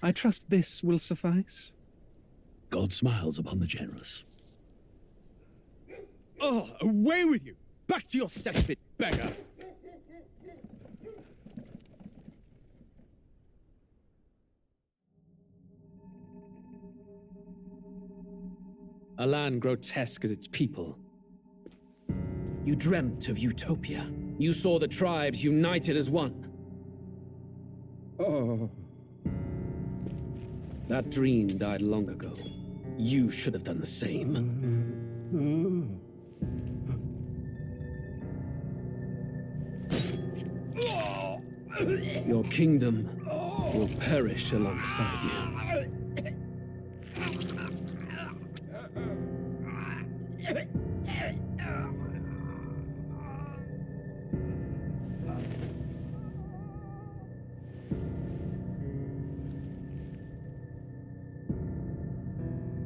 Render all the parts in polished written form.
I trust this will suffice. God smiles upon the generous. Oh, away with you! Back to your cesspit, beggar! A land grotesque as its people. You dreamt of utopia. You saw the tribes united as one. Oh. That dream died long ago. You should have done the same. Your kingdom will perish alongside you.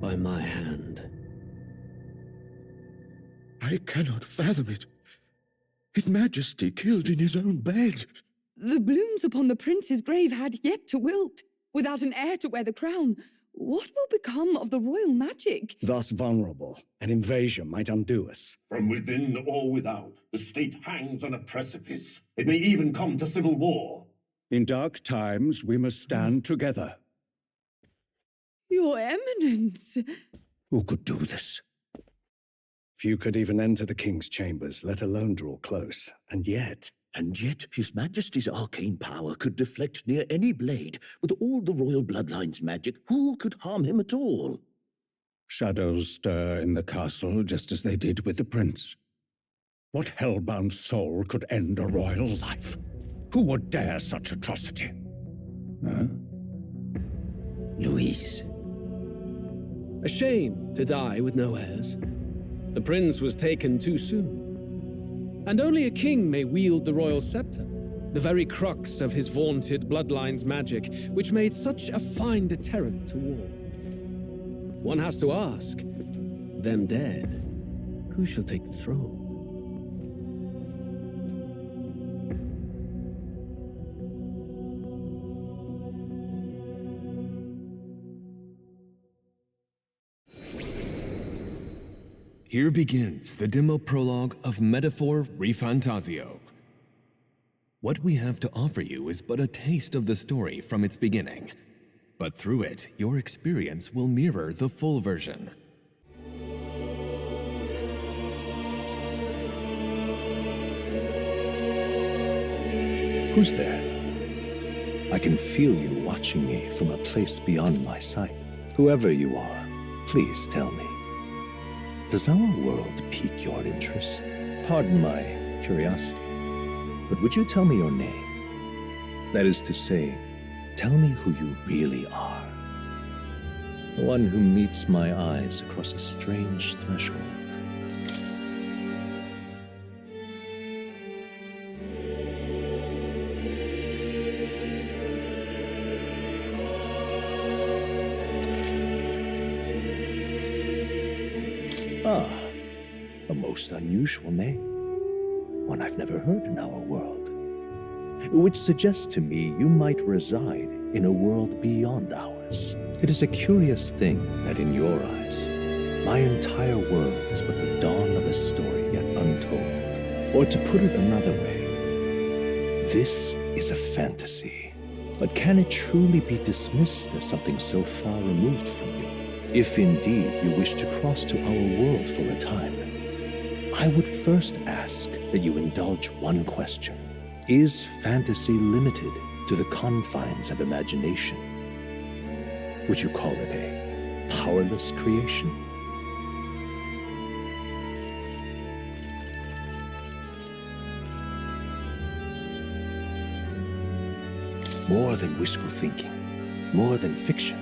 By my hand. I cannot fathom it. His Majesty killed in his own bed. The blooms upon the prince's grave had yet to wilt. Without an heir to wear the crown, what will become of the royal magic? Thus vulnerable, an invasion might undo us. From within or without, the state hangs on a precipice. It may even come to civil war. In dark times, we must stand together. Your Eminence! Who could do this? Few could even enter the king's chambers, let alone draw close. And yet His Majesty's arcane power could deflect near any blade. With all the royal bloodline's magic, who could harm him at all? shadows stir in the castle just as they did with the prince. What hellbound soul could end a royal life? Who would dare such atrocity? Huh? Louise. A shame to die with no heirs. The prince was taken too soon. And only a king may wield the royal scepter, the very crux of his vaunted bloodline's magic, which made such a fine deterrent to war. One has to ask, them dead, who shall take the throne? Here begins the demo prologue of Metaphor ReFantazio. What we have to offer you is but a taste of the story from its beginning, but through it, your experience will mirror the full version. Who's there? I can feel you watching me from a place beyond my sight. Whoever you are, please tell me. Does our world pique your interest? Pardon my curiosity, but would you tell me your name? That is to say, tell me who you really are. The one who meets my eyes across a strange threshold. Ah, a most unusual name. One I've never heard in our world. Which suggests to me you might reside in a world beyond ours. It is a curious thing that in your eyes, my entire world is but the dawn of a story yet untold. Or to put it another way, this is a fantasy. But can it truly be dismissed as something so far removed from you? If indeed you wish to cross to our world for a time, I would first ask that you indulge one question. Is fantasy limited to the confines of imagination? Would you call it a powerless creation? More than wishful thinking, more than fiction.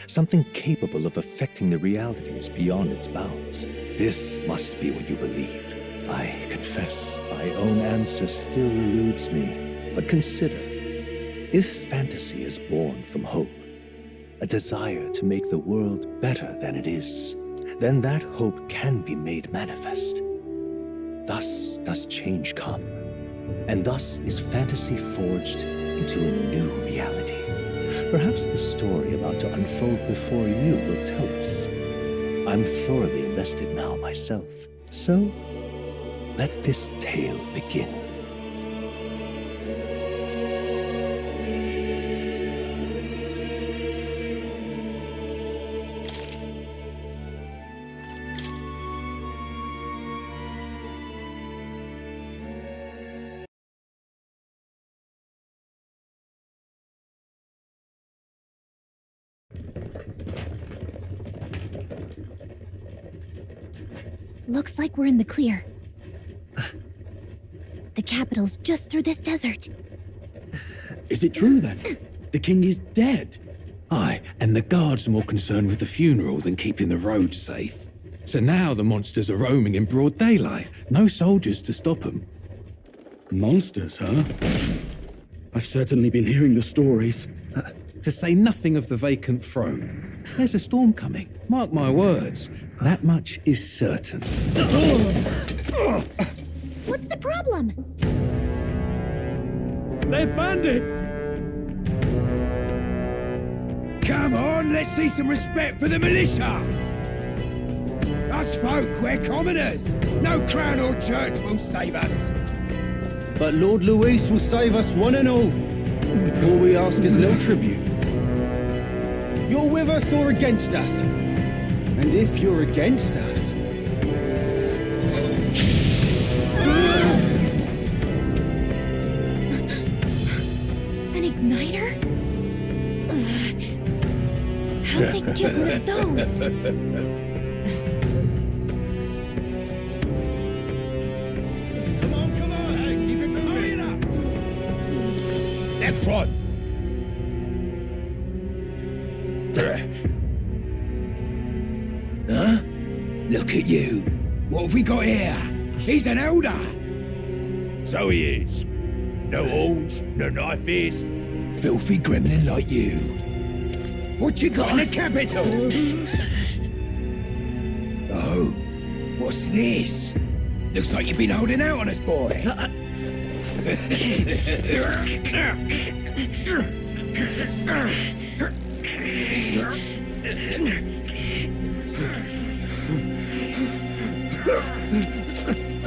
Something capable of affecting the realities beyond its bounds. This must be what you believe. I confess, my own answer still eludes me. But consider, if fantasy is born from hope, a desire to make the world better than it is, then that hope can be made manifest. Thus does change come, and thus is fantasy forged into a new reality. Perhaps the story about to unfold before you will tell us. I'm thoroughly invested now myself, so let this tale begin. Looks like we're in the clear. The capital's just through this desert. Is it true then? The king is dead? Aye, and the guards are more concerned with the funeral than keeping the roads safe. So now the monsters are roaming in broad daylight. No soldiers to stop them. Monsters, huh? I've certainly been hearing the stories. To say nothing of the vacant throne. There's a storm coming, mark my words. That much is certain. What's the problem? They're bandits! Come on, let's see some respect for the militia! Us folk, we're commoners. No crown or church will save us. But Lord Luis will save us one and all. All we ask is a little tribute. You're with us or against us? And if you're against us... An igniter? How'd they get one of those? Come on, hey, keep it moving up. Next one! Huh? Look at you. What have we got here? He's an elder. So he is. No horns, no knife is. Filthy gremlin like you. What you got in the capital? Oh, what's this? Looks like you've been holding out on us, boy.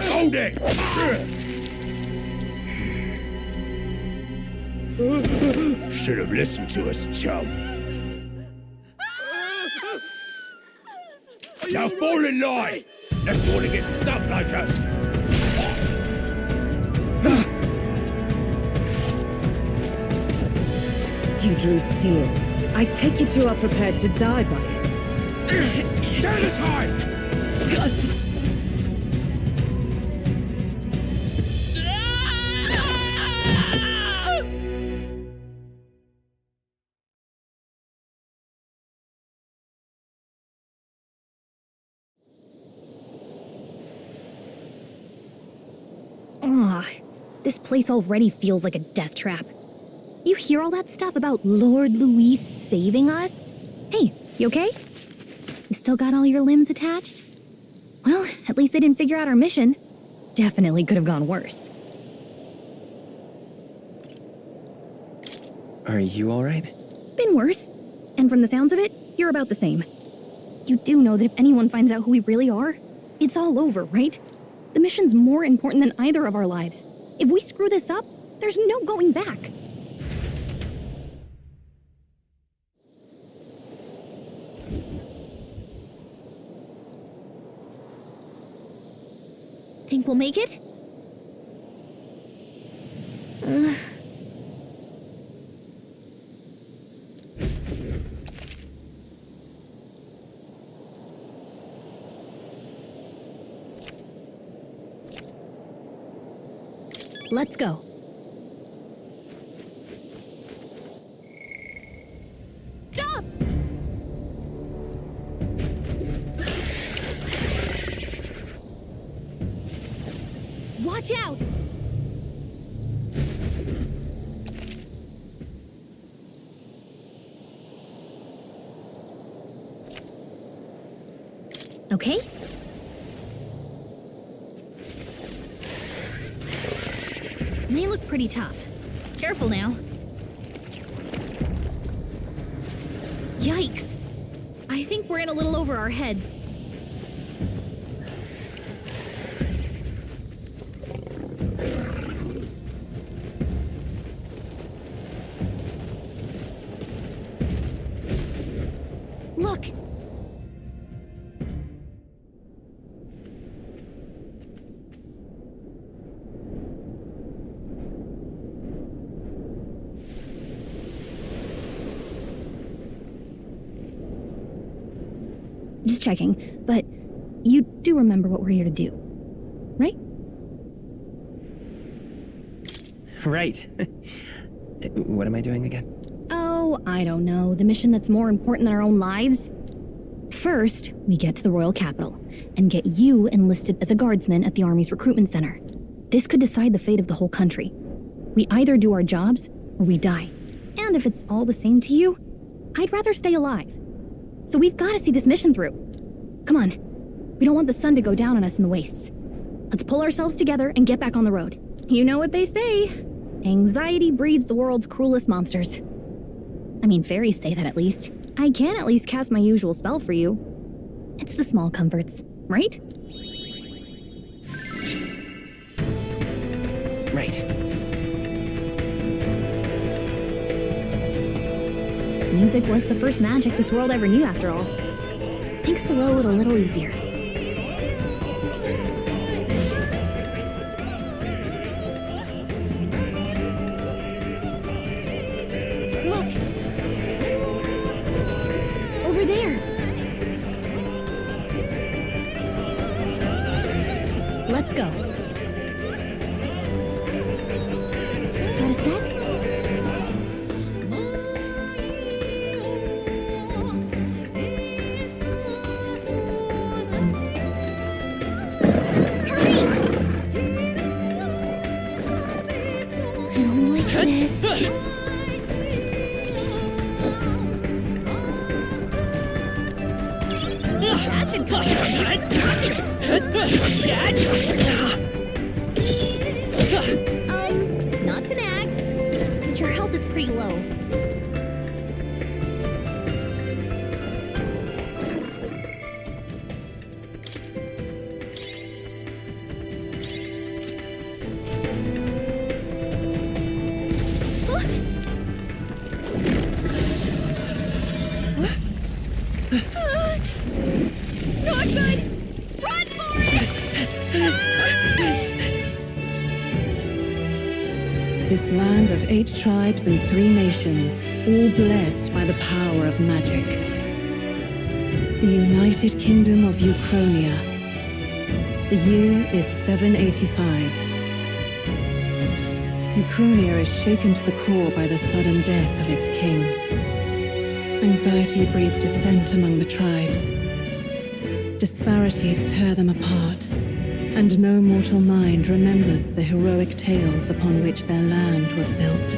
Hold it! Should have listened to us, chum. Now fall in line! Let's want to get stuck like us. You drew steel. I take it you are prepared to die by it. Stand aside! This place already feels like a death trap. You hear all that stuff about Lord Luis saving us? Hey, you okay? You still got all your limbs attached? Well, at least they didn't figure out our mission. Definitely could have gone worse. Are you alright? Been worse. And from the sounds of it, you're about the same. You do know that if anyone finds out who we really are, it's all over, right? The mission's more important than either of our lives. If we screw this up, there's no going back. Think we'll make it? Let's go. Stop! Watch out! Okay? They look pretty tough. Careful now. Yikes! I think we're in a little over our heads. Look! Just checking, but you do remember what we're here to do, right? Right. What am I doing again? Oh, I don't know. The mission that's more important than our own lives? First, we get to the royal capital and get you enlisted as a guardsman at the army's recruitment center. This could decide the fate of the whole country. We either do our jobs or we die. And if it's all the same to you, I'd rather stay alive. So we've got to see this mission through. Come on. We don't want the sun to go down on us in the wastes. Let's pull ourselves together and get back on the road. You know what they say. Anxiety breeds the world's cruelest monsters. I mean, fairies say that at least. I can at least cast my usual spell for you. It's the small comforts, right? Right. Music was the first magic this world ever knew, after all. Makes the road a little easier. Look! Over there! Let's go. Got a sec? Not to nag, but your health is pretty low. Not good! Run for it! This land of 8 tribes and 3 nations, all blessed by the power of magic. The United Kingdom of Uchronia. The year is 785. Uchronia is shaken to the core by the sudden death of its king. Anxiety breeds dissent among the tribes. Disparities tear them apart, and no mortal mind remembers the heroic tales upon which their land was built.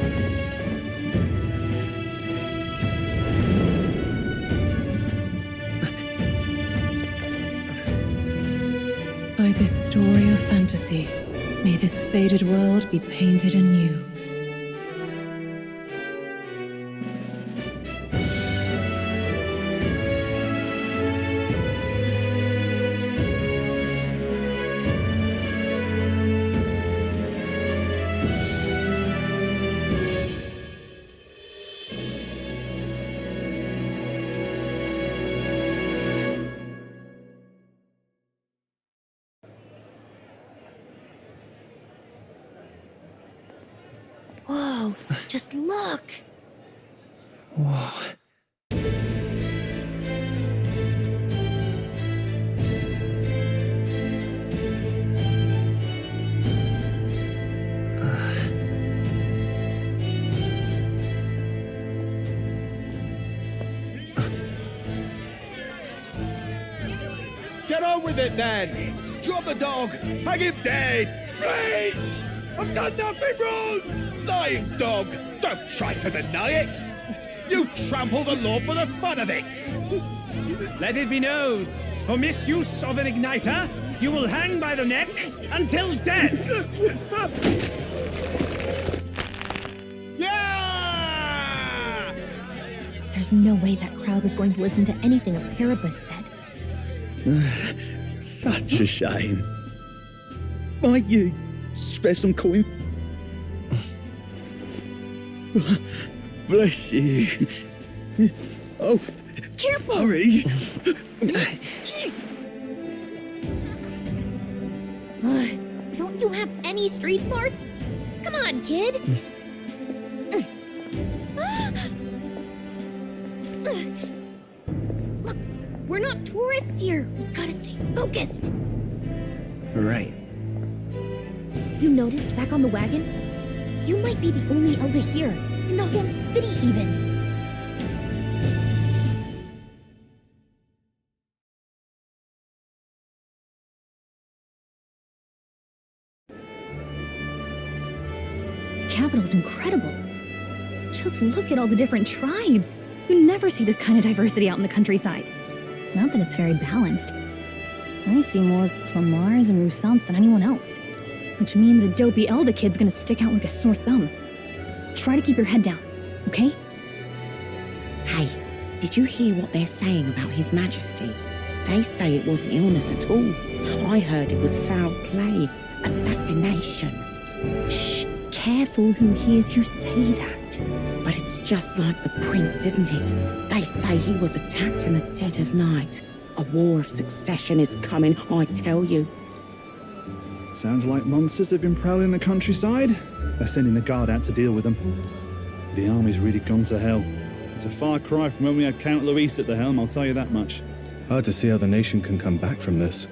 By this story of fantasy, may this faded world be painted anew. Whoa, just look! Whoa. Get on with it, then! Drop the dog! Hang him dead! Please! I've done nothing wrong! Lying dog! Don't try to deny it! You trample the law for the fun of it! Let it be known, for misuse of an igniter, you will hang by the neck until dead! Yeah! There's There's no way that crowd was going to listen to anything a Paribus said. Such a shame. Might you spare some coin? Bless you. Oh, careful! Hurry! Don't you have any street smarts? Come on, kid! Look, we're not tourists here. We've gotta stay focused. Right. You noticed back on the wagon? You might be the only Elder here, in the whole city even. Capital's incredible. Just look at all the different tribes. You never see this kind of diversity out in the countryside. Not that it's very balanced. I see more Plamars and Roussants than anyone else. Which means a dopey Elder kid's gonna stick out like a sore thumb. Try to keep your head down, okay? Hey, did you hear what they're saying about His Majesty? They say it wasn't illness at all. I heard it was foul play, assassination. Shh, careful who hears you say that. But it's just like the prince, isn't it? They say he was attacked in the dead of night. A war of succession is coming, I tell you. Sounds like monsters have been prowling the countryside. They're sending the guard out to deal with them. The army's really gone to hell. It's a far cry from when we had Count Luis at the helm, I'll tell you that much. Hard to see how the nation can come back from this.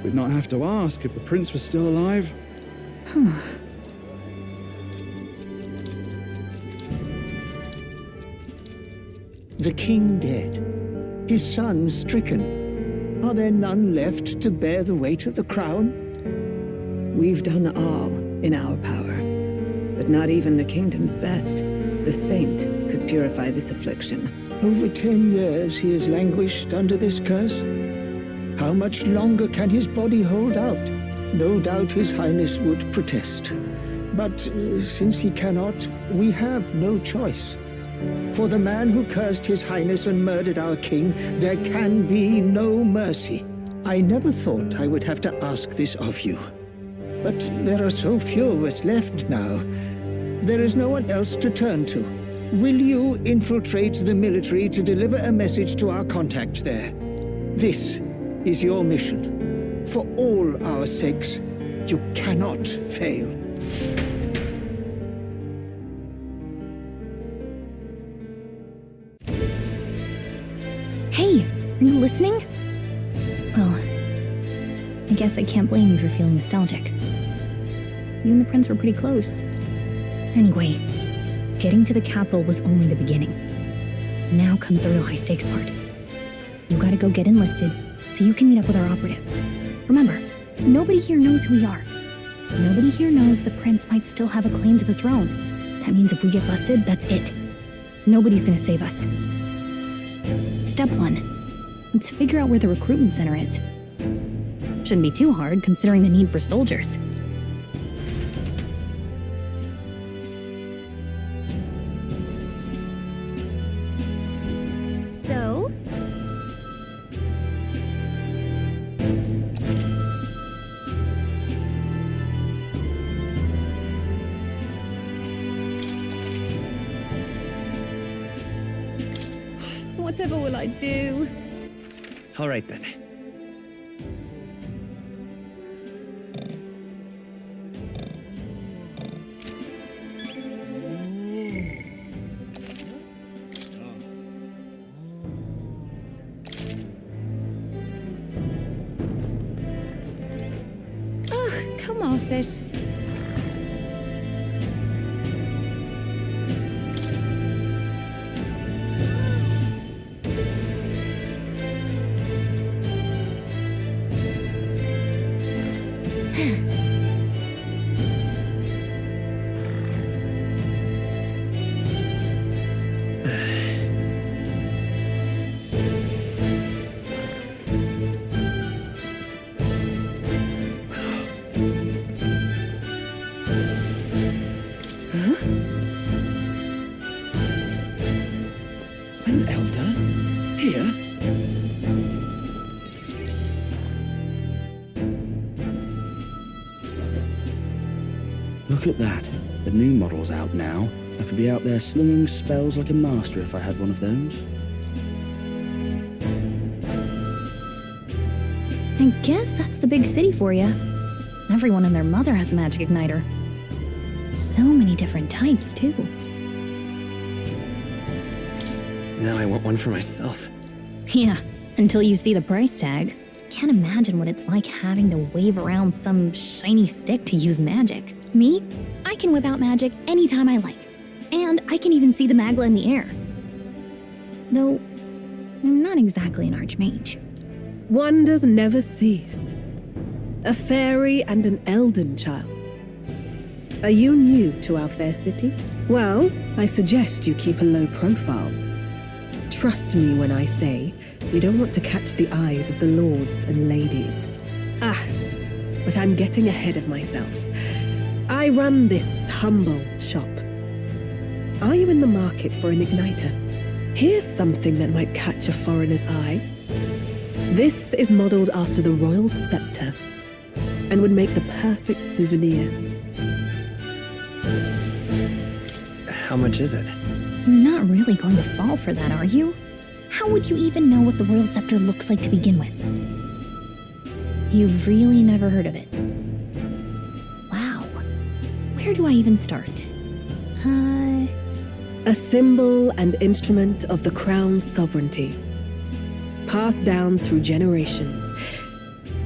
We'd not have to ask if the prince was still alive. The king dead, his son stricken. Are there none left to bear the weight of the crown? We've done all in our power, but not even the kingdom's best. The saint could purify this affliction. Over 10 years he has languished under this curse. How much longer can his body hold out? No doubt his highness would protest. But since he cannot, we have no choice. For the man who cursed his highness and murdered our king, there can be no mercy. I never thought I would have to ask this of you. But there are so few of us left now. There is no one else to turn to. Will you infiltrate the military to deliver a message to our contact there? This is your mission. For all our sakes, you cannot fail. Hey, are you listening? Well, I guess I can't blame you for feeling nostalgic. You and the prince were pretty close. Anyway, getting to the capital was only the beginning. Now comes the real high-stakes part. You gotta go get enlisted so you can meet up with our operative. Remember, nobody here knows who we are. Nobody here knows the prince might still have a claim to the throne. That means if we get busted, that's it. Nobody's gonna save us. Step 1. Let's figure out where the recruitment center is. Shouldn't be too hard, considering the need for soldiers. So? Whatever will I do? All right then. Ugh, come off it. Elder? Here? Look at that. The new model's out now. I could be out there slinging spells like a master if I had one of those. I guess that's the big city for you. Everyone and their mother has a magic igniter. So many different types, too. Now I want one for myself. Yeah, until you see the price tag. Can't imagine what it's like having to wave around some shiny stick to use magic. Me? I can whip out magic anytime I like. And I can even see the magla in the air. Though, I'm not exactly an archmage. Wonders never cease. A fairy and an elden child. Are you new to our fair city? Well, I suggest you keep a low profile. Trust me when I say you don't want to catch the eyes of the lords and ladies. But I'm getting ahead of myself. I run this humble shop. Are you in the market for an igniter? Here's something that might catch a foreigner's eye. This is modeled after the royal scepter and would make the perfect souvenir. How much is it? You're not really going to fall for that, are you? How would you even know what the royal scepter looks like to begin with? You've really never heard of it. Wow. Where do I even start? A symbol and instrument of the crown's sovereignty. Passed down through generations.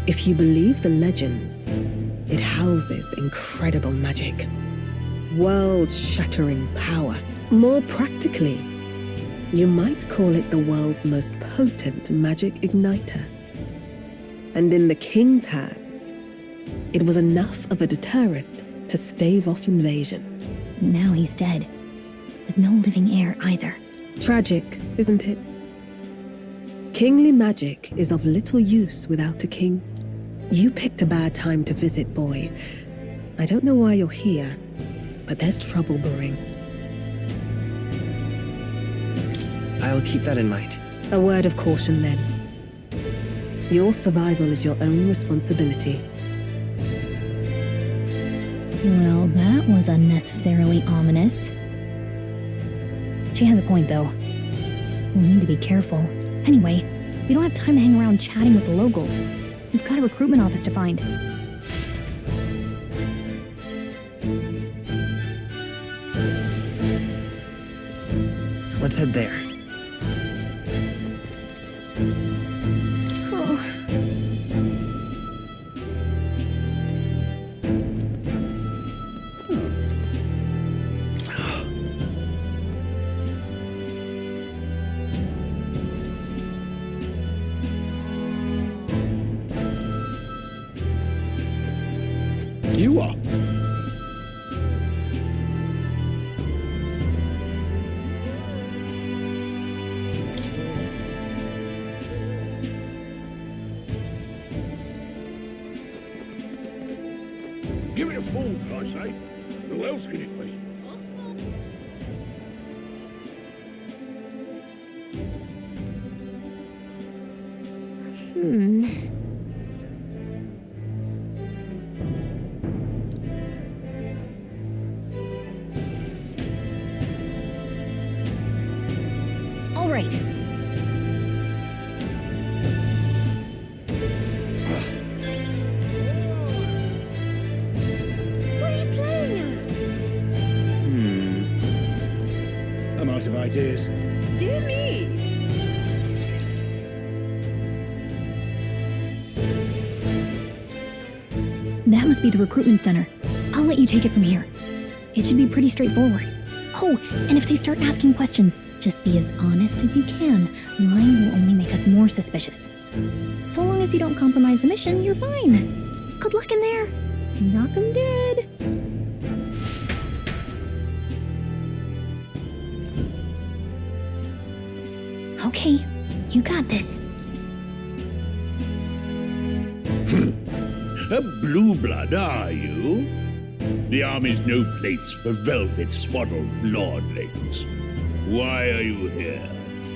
If you believe the legends, it houses incredible magic. World-shattering power. More practically, you might call it the world's most potent magic igniter. And in the king's hands, it was enough of a deterrent to stave off invasion. Now he's dead. With no living heir either. Tragic, isn't it? Kingly magic is of little use without a king. You picked a bad time to visit, boy. I don't know why you're here, but there's trouble brewing. I'll keep that in mind. A word of caution, then. Your survival is your own responsibility. Well, that was unnecessarily ominous. She has a point, though. We'll need to be careful. Anyway, we don't have time to hang around chatting with the locals. We've got a recruitment office to find. Let's head there. You are. Give it a fool, I say. Who else can it be? All right. I'm out of ideas. Dear me! That must be the recruitment center. I'll let you take it from here. It should be pretty straightforward. Oh, and if they start asking questions, just be as honest as you can. Lying will only make us more suspicious. So long as you don't compromise the mission, you're fine. Good luck in there. Knock 'em dead. Okay, you got this. A blue blood, are you? The army's no place for velvet-swaddled lordlings. Why are you here?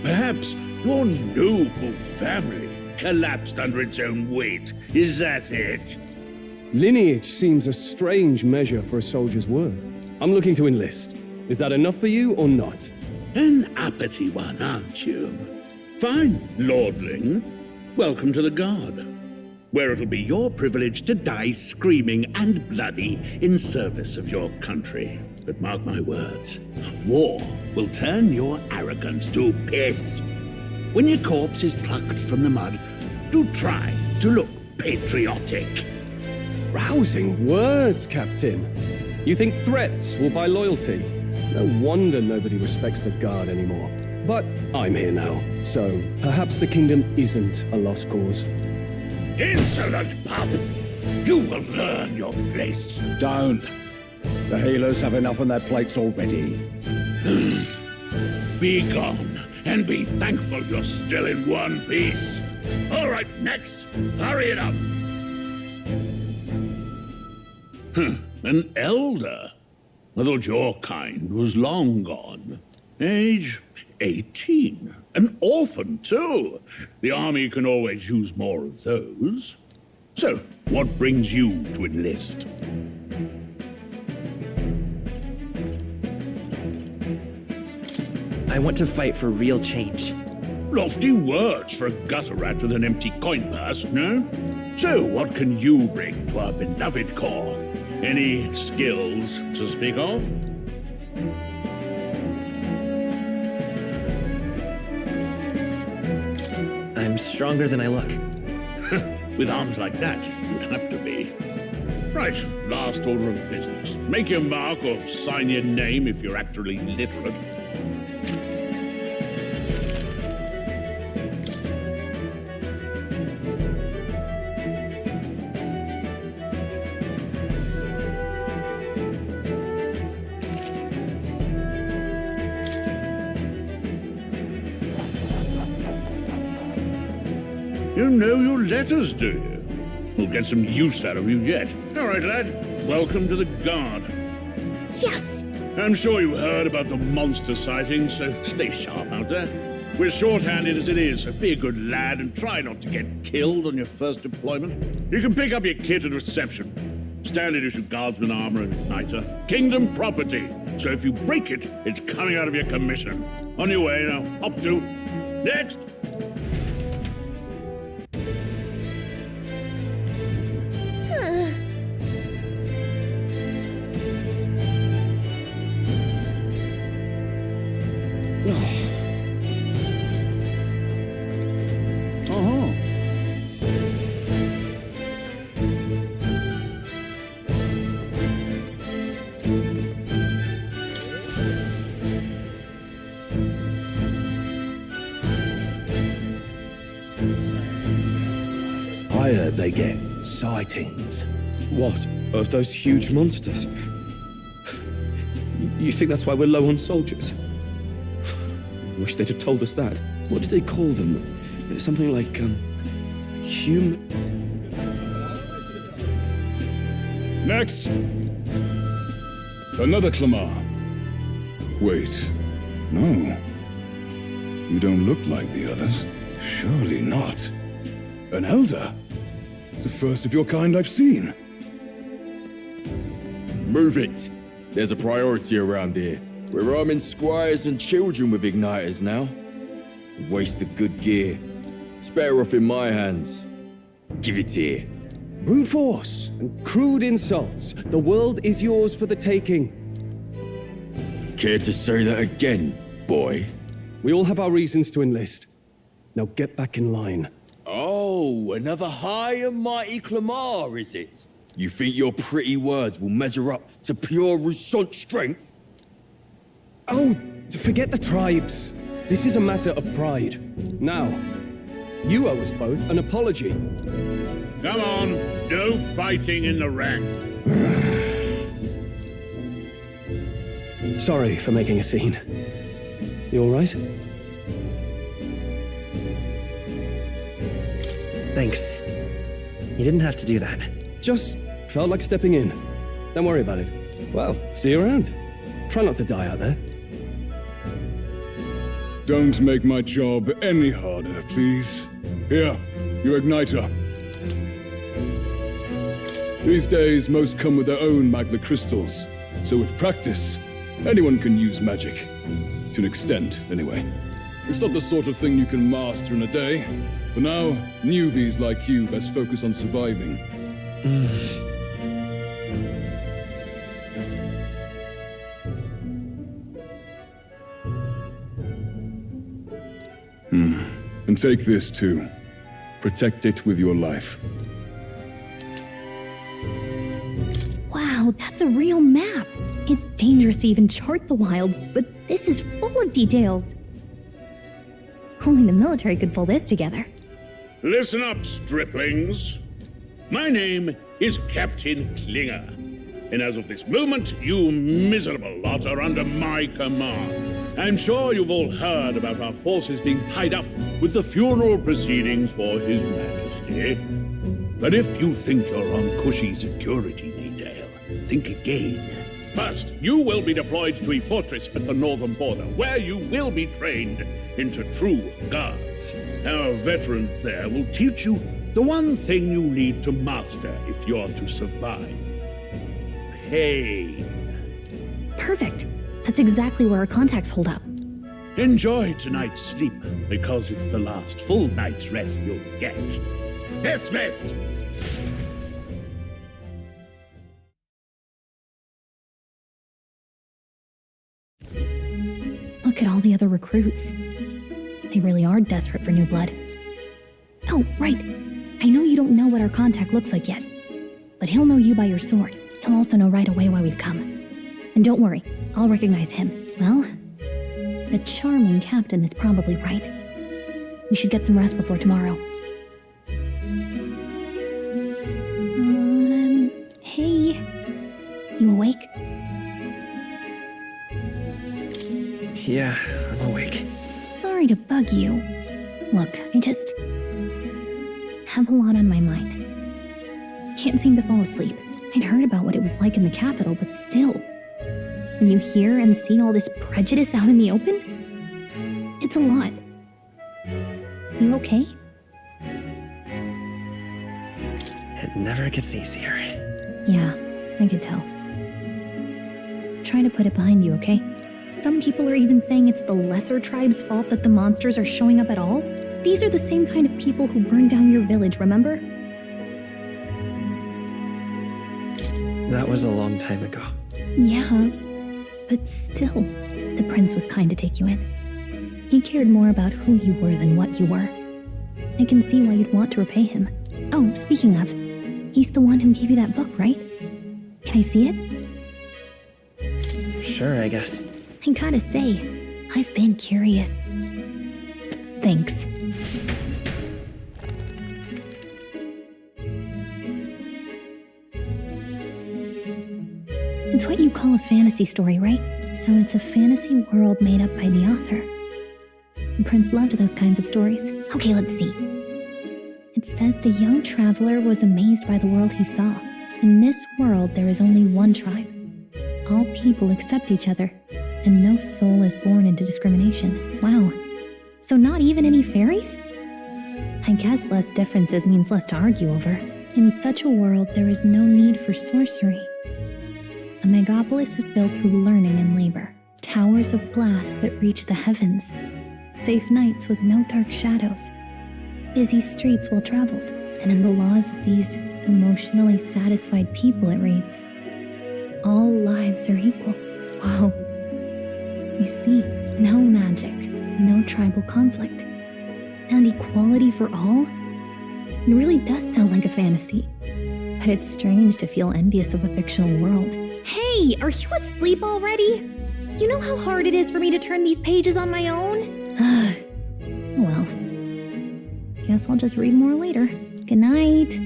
Perhaps your noble family collapsed under its own weight. Is that it? Lineage seems a strange measure for a soldier's worth. I'm looking to enlist. Is that enough for you or not? An uppity one, aren't you? Fine, lordling. Welcome to the Guard, where it'll be your privilege to die screaming and bloody in service of your country. But mark my words, war will turn your arrogance to piss. When your corpse is plucked from the mud, do try to look patriotic. Rousing words, Captain. You think threats will buy loyalty? No wonder nobody respects the Guard anymore. But I'm here now, so perhaps the kingdom isn't a lost cause. Insolent pup! You will learn your place. Don't. The healers have enough on their plates already. Be gone, and be thankful you're still in one piece. All right, next. Hurry it up. An elder? I thought your kind was long gone. Age 18. An orphan, too. The army can always use more of those. So, what brings you to enlist? I want to fight for real change. Lofty words for a gutter rat with an empty coin purse, no? So, what can you bring to our beloved corps? Any skills to speak of? I'm stronger than I look. With arms like that, you'd have to be. Right, last order of business. Make your mark or sign your name if you're actually literate. You know your letters, do you? We'll get some use out of you yet. All right, lad. Welcome to the Guard. Yes! I'm sure you heard about the monster sightings, so stay sharp out there. We're short-handed as it is, so be a good lad and try not to get killed on your first deployment. You can pick up your kit at reception. Standard issue guardsman armor and igniter. Kingdom property. So if you break it, it's coming out of your commission. On your way now. Up to. Next! I heard they get sightings. What? Of those huge monsters? You think that's why we're low on soldiers? Wish they'd have told us that. What do they call them? Something like, human... Next! Another Clamar. Wait, no. You don't look like the others. Surely not. An elder? It's the first of your kind I've seen. Move it! There's a priority around here. We're arming squires and children with igniters now. Waste of good gear. It's better off in my hands. Give it here. Brute force and crude insults. The world is yours for the taking. Care to say that again, boy? We all have our reasons to enlist. Now get back in line. Oh, another high and mighty Clamar, is it? You think your pretty words will measure up to pure Rousseau strength? Oh, forget the tribes. This is a matter of pride. Now, you owe us both an apology. Come on, no fighting in the rank. Sorry for making a scene. You all right? Thanks. You didn't have to do that. Just felt like stepping in. Don't worry about it. Well, see you around. Try not to die out there. Don't make my job any harder, please. Here, your igniter. These days, most come with their own magma crystals. So with practice, anyone can use magic. To an extent, anyway. It's not the sort of thing you can master in a day. For now, newbies like you best focus on surviving. And take this too. Protect it with your life. Wow, that's a real map. It's dangerous to even chart the wilds, but this is full of details. Only the military could pull this together. Listen up, striplings. My name is Captain Klinger, and as of this moment, you miserable lot are under my command. I'm sure you've all heard about our forces being tied up with the funeral proceedings for His Majesty. But if you think you're on cushy security detail, think again. First, you will be deployed to a fortress at the northern border, where you will be trained into true guards. Our veterans there will teach you the one thing you need to master if you're to survive. Pain. Perfect. That's exactly where our contacts hold up. Enjoy tonight's sleep, because it's the last full night's rest you'll get. Dismissed! Look at all the other recruits. They really are desperate for new blood. Oh, right. I know you don't know what our contact looks like yet, but he'll know you by your sword. He'll also know right away why we've come. And don't worry, I'll recognize him. Well, the charming captain is probably right. We should get some rest before tomorrow. Hey. You awake? Yeah, I'm awake. Sorry to bug you. Look, I just have a lot on my mind. Can't seem to fall asleep. I'd heard about what it was like in the capital, but still. When you hear and see all this prejudice out in the open, it's a lot. You okay? It never gets easier. Yeah, I could tell. Try to put it behind you, okay? Some people are even saying it's the lesser tribe's fault that the monsters are showing up at all. These are the same kind of people who burned down your village, remember? That was a long time ago. Yeah, but still, the prince was kind to take you in. He cared more about who you were than what you were. I can see why you'd want to repay him. Oh, speaking of, he's the one who gave you that book, right? Can I see it? Sure, I guess. I gotta say, I've been curious. Thanks. It's what you call a fantasy story, right? So it's a fantasy world made up by the author. The prince loved those kinds of stories. Okay, let's see. It says the young traveler was amazed by the world he saw. In this world, there is only one tribe. All people accept each other, and no soul is born into discrimination. Wow. So not even any fairies? I guess less differences means less to argue over. In such a world, there is no need for sorcery. A megapolis is built through learning and labor. Towers of glass that reach the heavens. Safe nights with no dark shadows. Busy streets well traveled. And in the laws of these emotionally satisfied people, it reads, all lives are equal. Whoa. You see, no magic, no tribal conflict, and equality for all? It really does sound like a fantasy. But it's strange to feel envious of a fictional world. Hey, are you asleep already? You know how hard it is for me to turn these pages on my own? Well, guess I'll just read more later. Good night.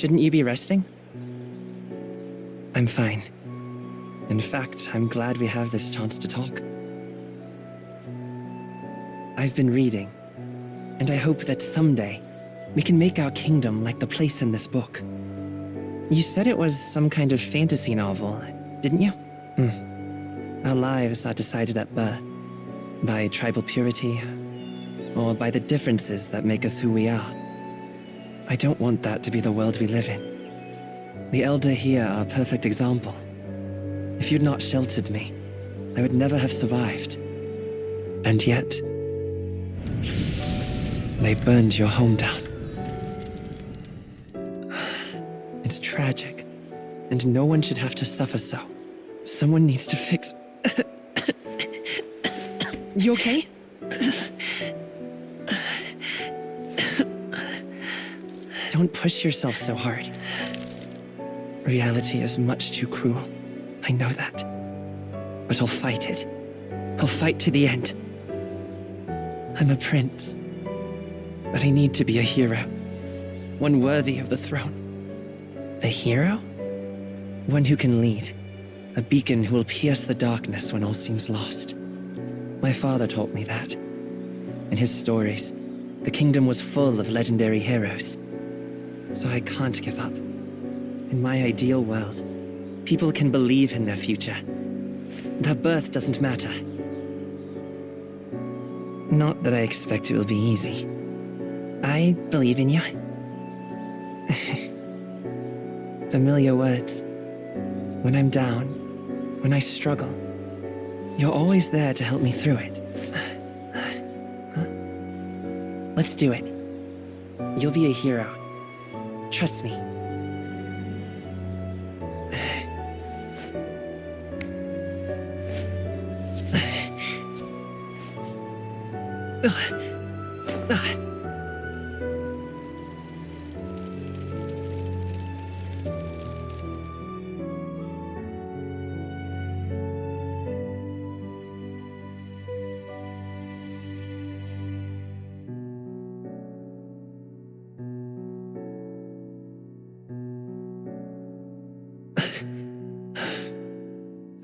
Shouldn't you be resting? I'm fine. In fact, I'm glad we have this chance to talk. I've been reading, and I hope that someday we can make our kingdom like the place in this book. You said it was some kind of fantasy novel, didn't you? Our lives are decided at birth, by tribal purity, or by the differences that make us who we are. I don't want that to be the world we live in. The Elder here are a perfect example. If you'd not sheltered me, I would never have survived. And yet, they burned your home down. It's tragic, and no one should have to suffer so. Someone needs to fix... You okay? Don't push yourself so hard. Reality is much too cruel. I know that. But I'll fight it. I'll fight to the end. I'm a prince. But I need to be a hero. One worthy of the throne. A hero? One who can lead. A beacon who will pierce the darkness when all seems lost. My father taught me that. In his stories, the kingdom was full of legendary heroes. So I can't give up. In my ideal world, people can believe in their future. Their birth doesn't matter. Not that I expect it will be easy. I believe in you. Familiar words. When I'm down, when I struggle, you're always there to help me through it. Let's do it. You'll be a hero. Trust me.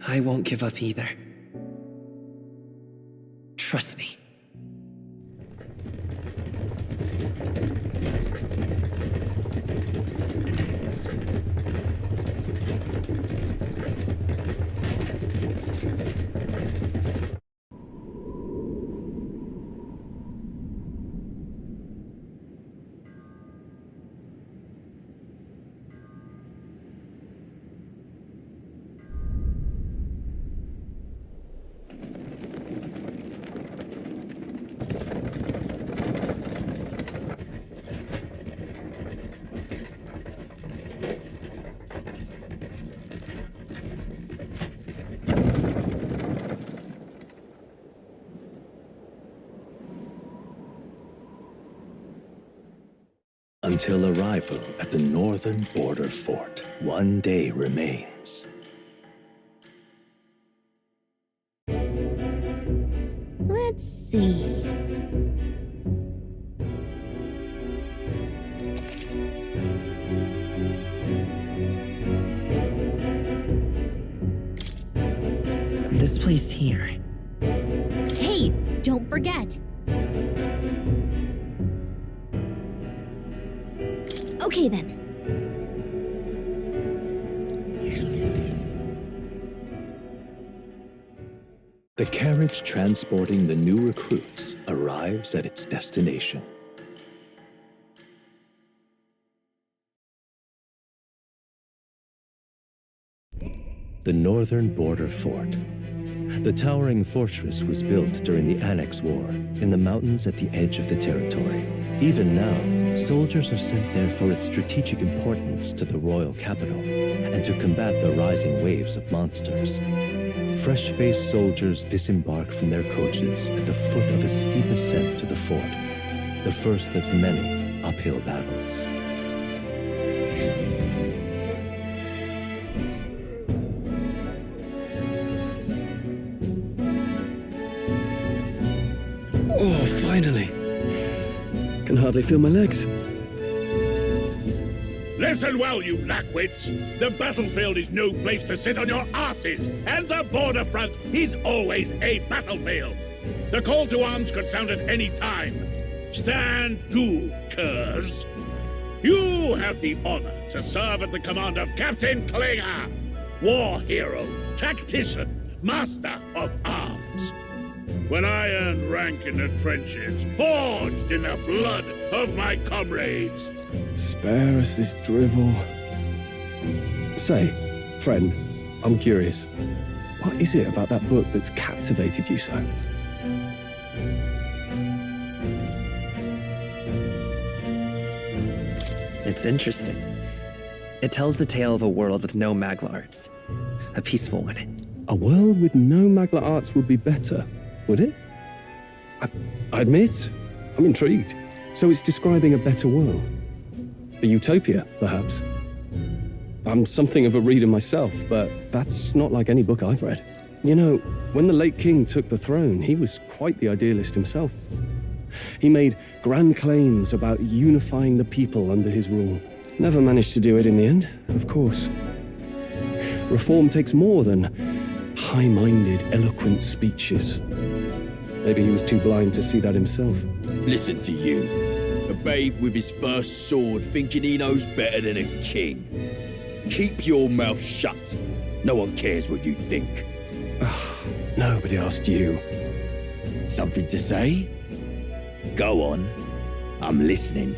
I won't give up either. Trust me. Until arrival at the northern border fort, one day remains. Let's see. This place here. Hey, don't forget. Okay then. The carriage transporting the new recruits arrives at its destination. The northern border fort. The towering fortress was built during the Annex War in the mountains at the edge of the territory. Even now, soldiers are sent there for its strategic importance to the royal capital and to combat the rising waves of monsters. Fresh-faced soldiers disembark from their coaches at the foot of a steep ascent to the fort, the first of many uphill battles. Oh, finally. Can hardly feel my legs. Listen well, you lackwits. The battlefield is no place to sit on your asses, and the border front is always a battlefield. The call to arms could sound at any time. Stand to, curs. You have the honor to serve at the command of Captain Klinger, war hero, tactician, master of arms. When I earned rank in the trenches, forged in the blood of my comrades. Spare us this drivel. Say, friend, I'm curious. What is it about that book that's captivated you so? It's interesting. It tells the tale of a world with no Magla arts. A peaceful one. A world with no Magla arts would be better, would it? I admit, I'm intrigued. So it's describing a better world. A utopia, perhaps. I'm something of a reader myself, but that's not like any book I've read. You know, when the late king took the throne, he was quite the idealist himself. He made grand claims about unifying the people under his rule. Never managed to do it in the end, of course. Reform takes more than high-minded, eloquent speeches. Maybe he was too blind to see that himself. Listen to you. A babe with his first sword thinking he knows better than a king. Keep your mouth shut. No one cares what you think. Nobody asked you. Something to say? Go on. I'm listening.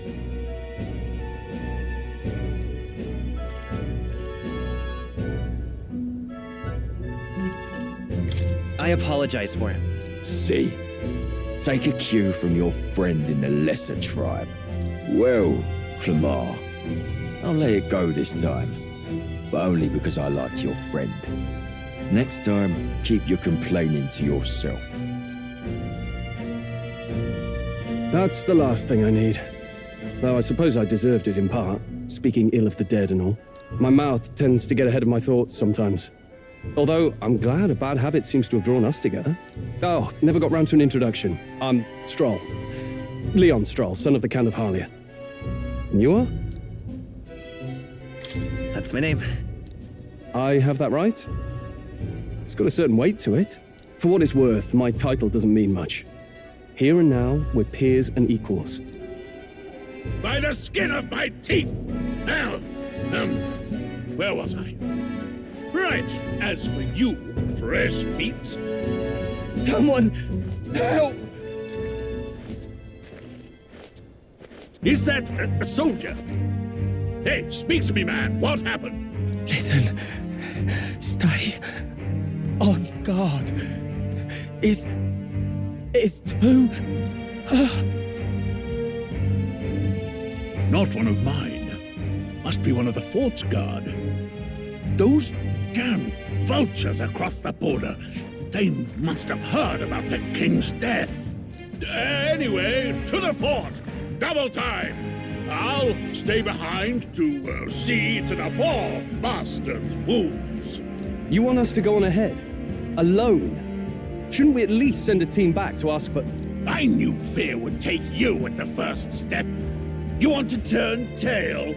I apologize for him. See? Take a cue from your friend in the lesser tribe. Well, Clamar, I'll let it go this time. But only because I like your friend. Next time, keep your complaining to yourself. That's the last thing I need. Though I suppose I deserved it in part, speaking ill of the dead and all. My mouth tends to get ahead of my thoughts sometimes. Although, I'm glad a bad habit seems to have drawn us together. Oh, never got round to an introduction. I'm Stroll. Leon Stroll, son of the Count of Harlia. And you are? That's my name. I have that right? It's got a certain weight to it. For what it's worth, my title doesn't mean much. Here and now, we're peers and equals. By the skin of my teeth! Now, where was I? Right, as for you, fresh meat... Someone help! Is that a soldier? Hey, speak to me, man. What happened? Listen. Stay on guard. It's too... Not one of mine. Must be one of the fort's guard. Those damn vultures across the border. They must have heard about the king's death. Anyway, to the fort. Double time. I'll stay behind to see to the poor bastard's wounds. You want us to go on ahead? Alone? Shouldn't we at least send a team back to ask for... I knew fear would take you at the first step. You want to turn tail?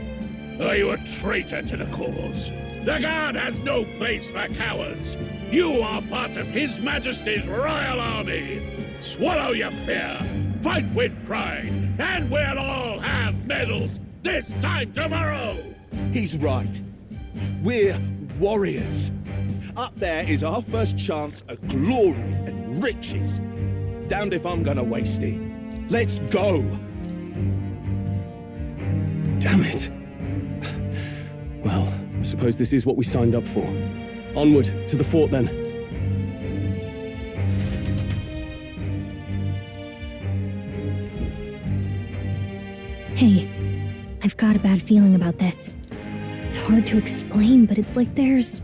Are you a traitor to the cause? The guard has no place for cowards. You are part of His Majesty's Royal Army. Swallow your fear, fight with pride, and we'll all have medals this time tomorrow! He's right. We're warriors. Up there is our first chance at glory and riches. Damned if I'm gonna waste it. Let's go! Damn it. Well, I suppose this is what we signed up for. Onward, to the fort then. Hey, I've got a bad feeling about this. It's hard to explain, but it's like there's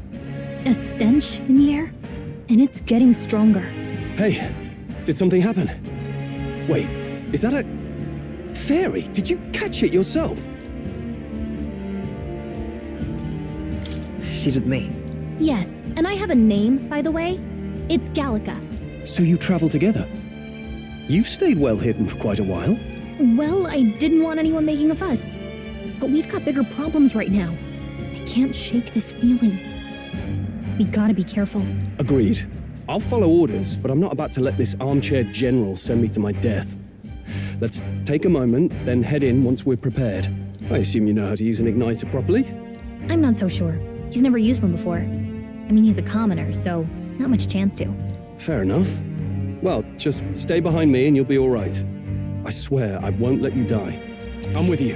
a stench in the air, and it's getting stronger. Hey, did something happen? Wait, is that a fairy? Did you catch it yourself? She's with me. Yes, and I have a name, by the way. It's Gallica. So you travel together? You've stayed well hidden for quite a while. Well, I didn't want anyone making a fuss. But we've got bigger problems right now. I can't shake this feeling. We gotta be careful. Agreed. I'll follow orders, but I'm not about to let this armchair general send me to my death. Let's take a moment, then head in once we're prepared. I assume you know how to use an igniter properly? I'm not so sure. He's never used one before. I mean, he's a commoner, so not much chance to. Fair enough. Well, just stay behind me and you'll be all right. I swear I won't let you die. I'm with you.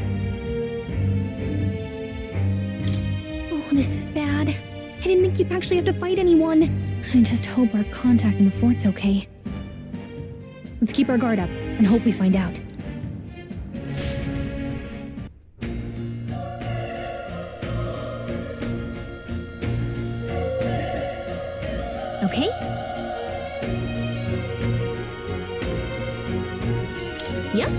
Oh, this is bad. I didn't think you'd actually have to fight anyone. I just hope our contact in the fort's okay. Let's keep our guard up and hope we find out. Okay? Yep.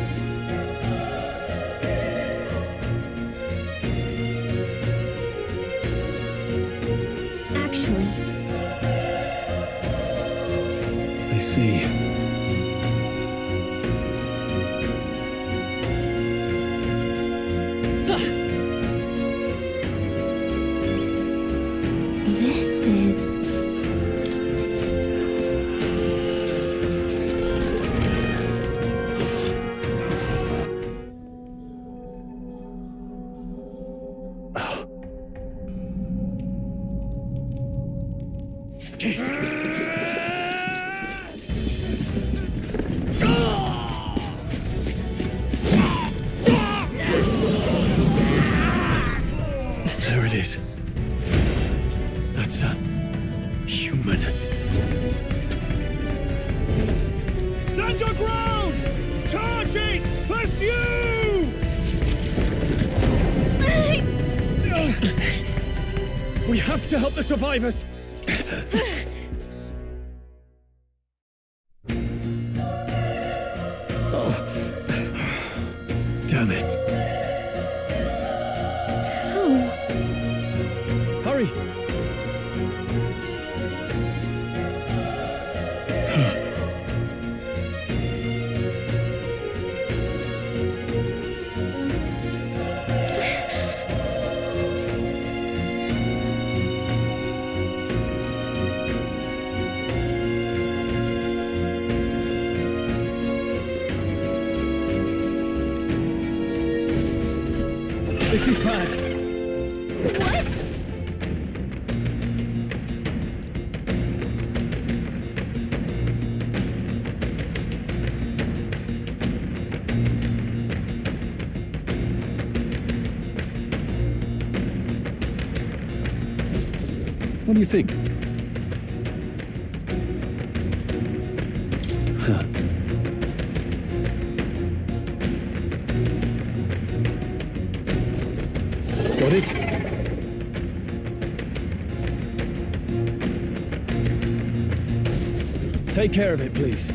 Actually, I see. this is... There it is. That's a human. Stand your ground! Charge it! Pursue! We have to help the survivors. Damn it. How? Hurry! This is bad. What? What do you think? Huh. Got it? Take care of it, please.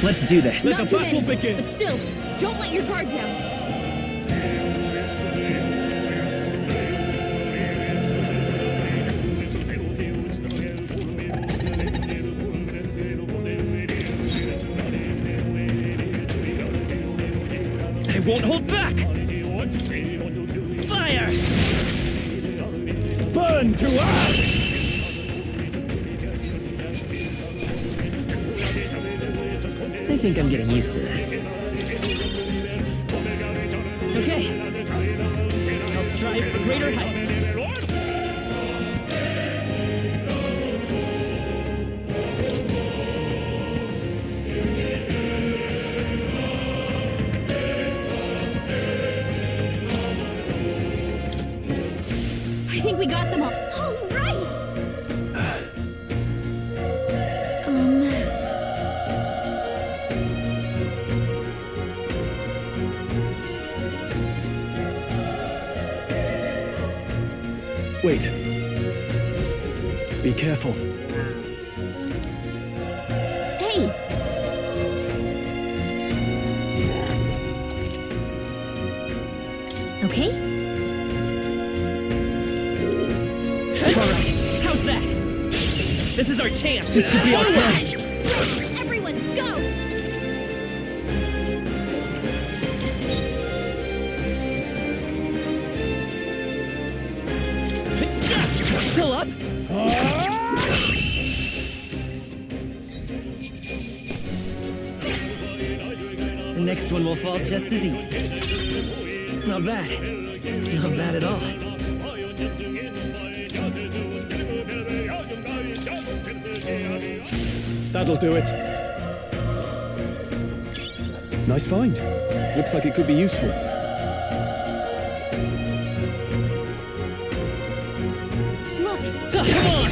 Let's do this. Let the battle begin. But still, don't let your guard down. They won't hold back! Fire! Burn to ash! I think I'm getting used to this. Okay. I'll strive for greater heights. I think we got them all. All right! Wait. Be careful. Hey! This is our chance! This could be our chance! Everyone, go! Still up? The next one will fall just as easy. Not bad. Not bad at all. That'll do it. Nice find. Looks like it could be useful. Look! Come on!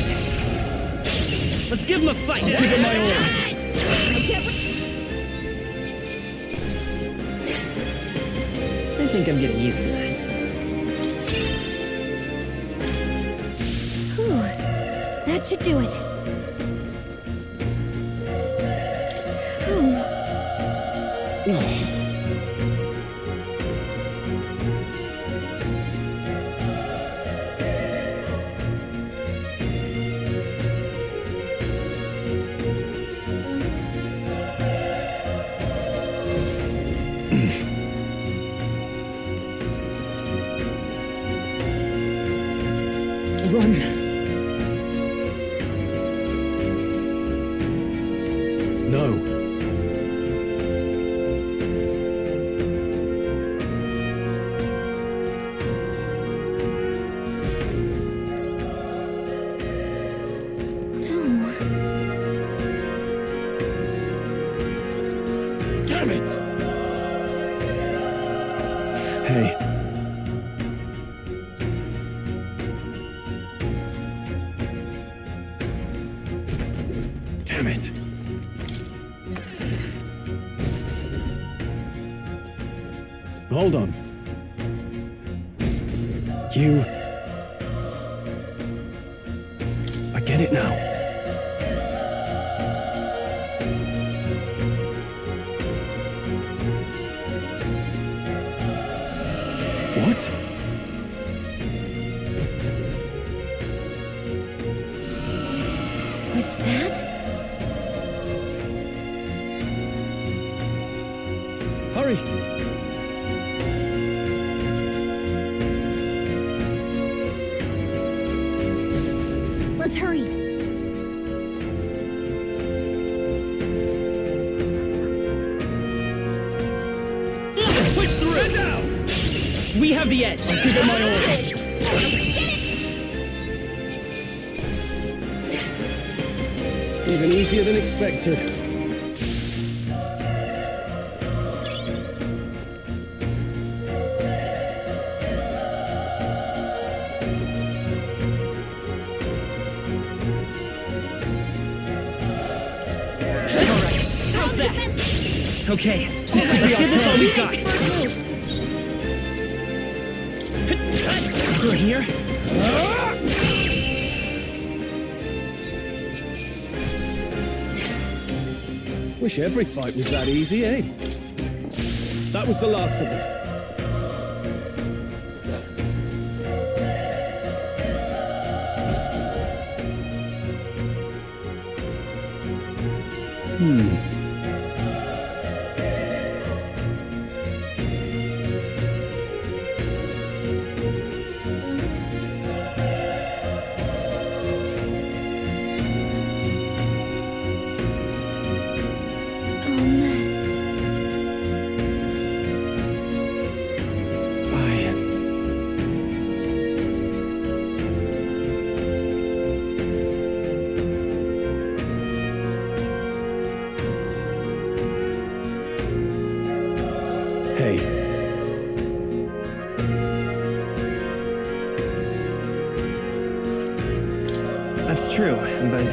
Let's give him a fight! I'll give it my all. I think I'm getting used to this. Whew. That should do it. Run! No. Damn it! Hey. Damn it. Hold on. You... I get it now. What? Was that? Hurry! Let's hurry. Push through! Down! We have the edge! I'll give it my all. Even easier than expected. How's that? Okay, this could be our chance. All we've got. Through here. Wish every fight was that easy, eh? That was the last of them. Hey. That's true, but...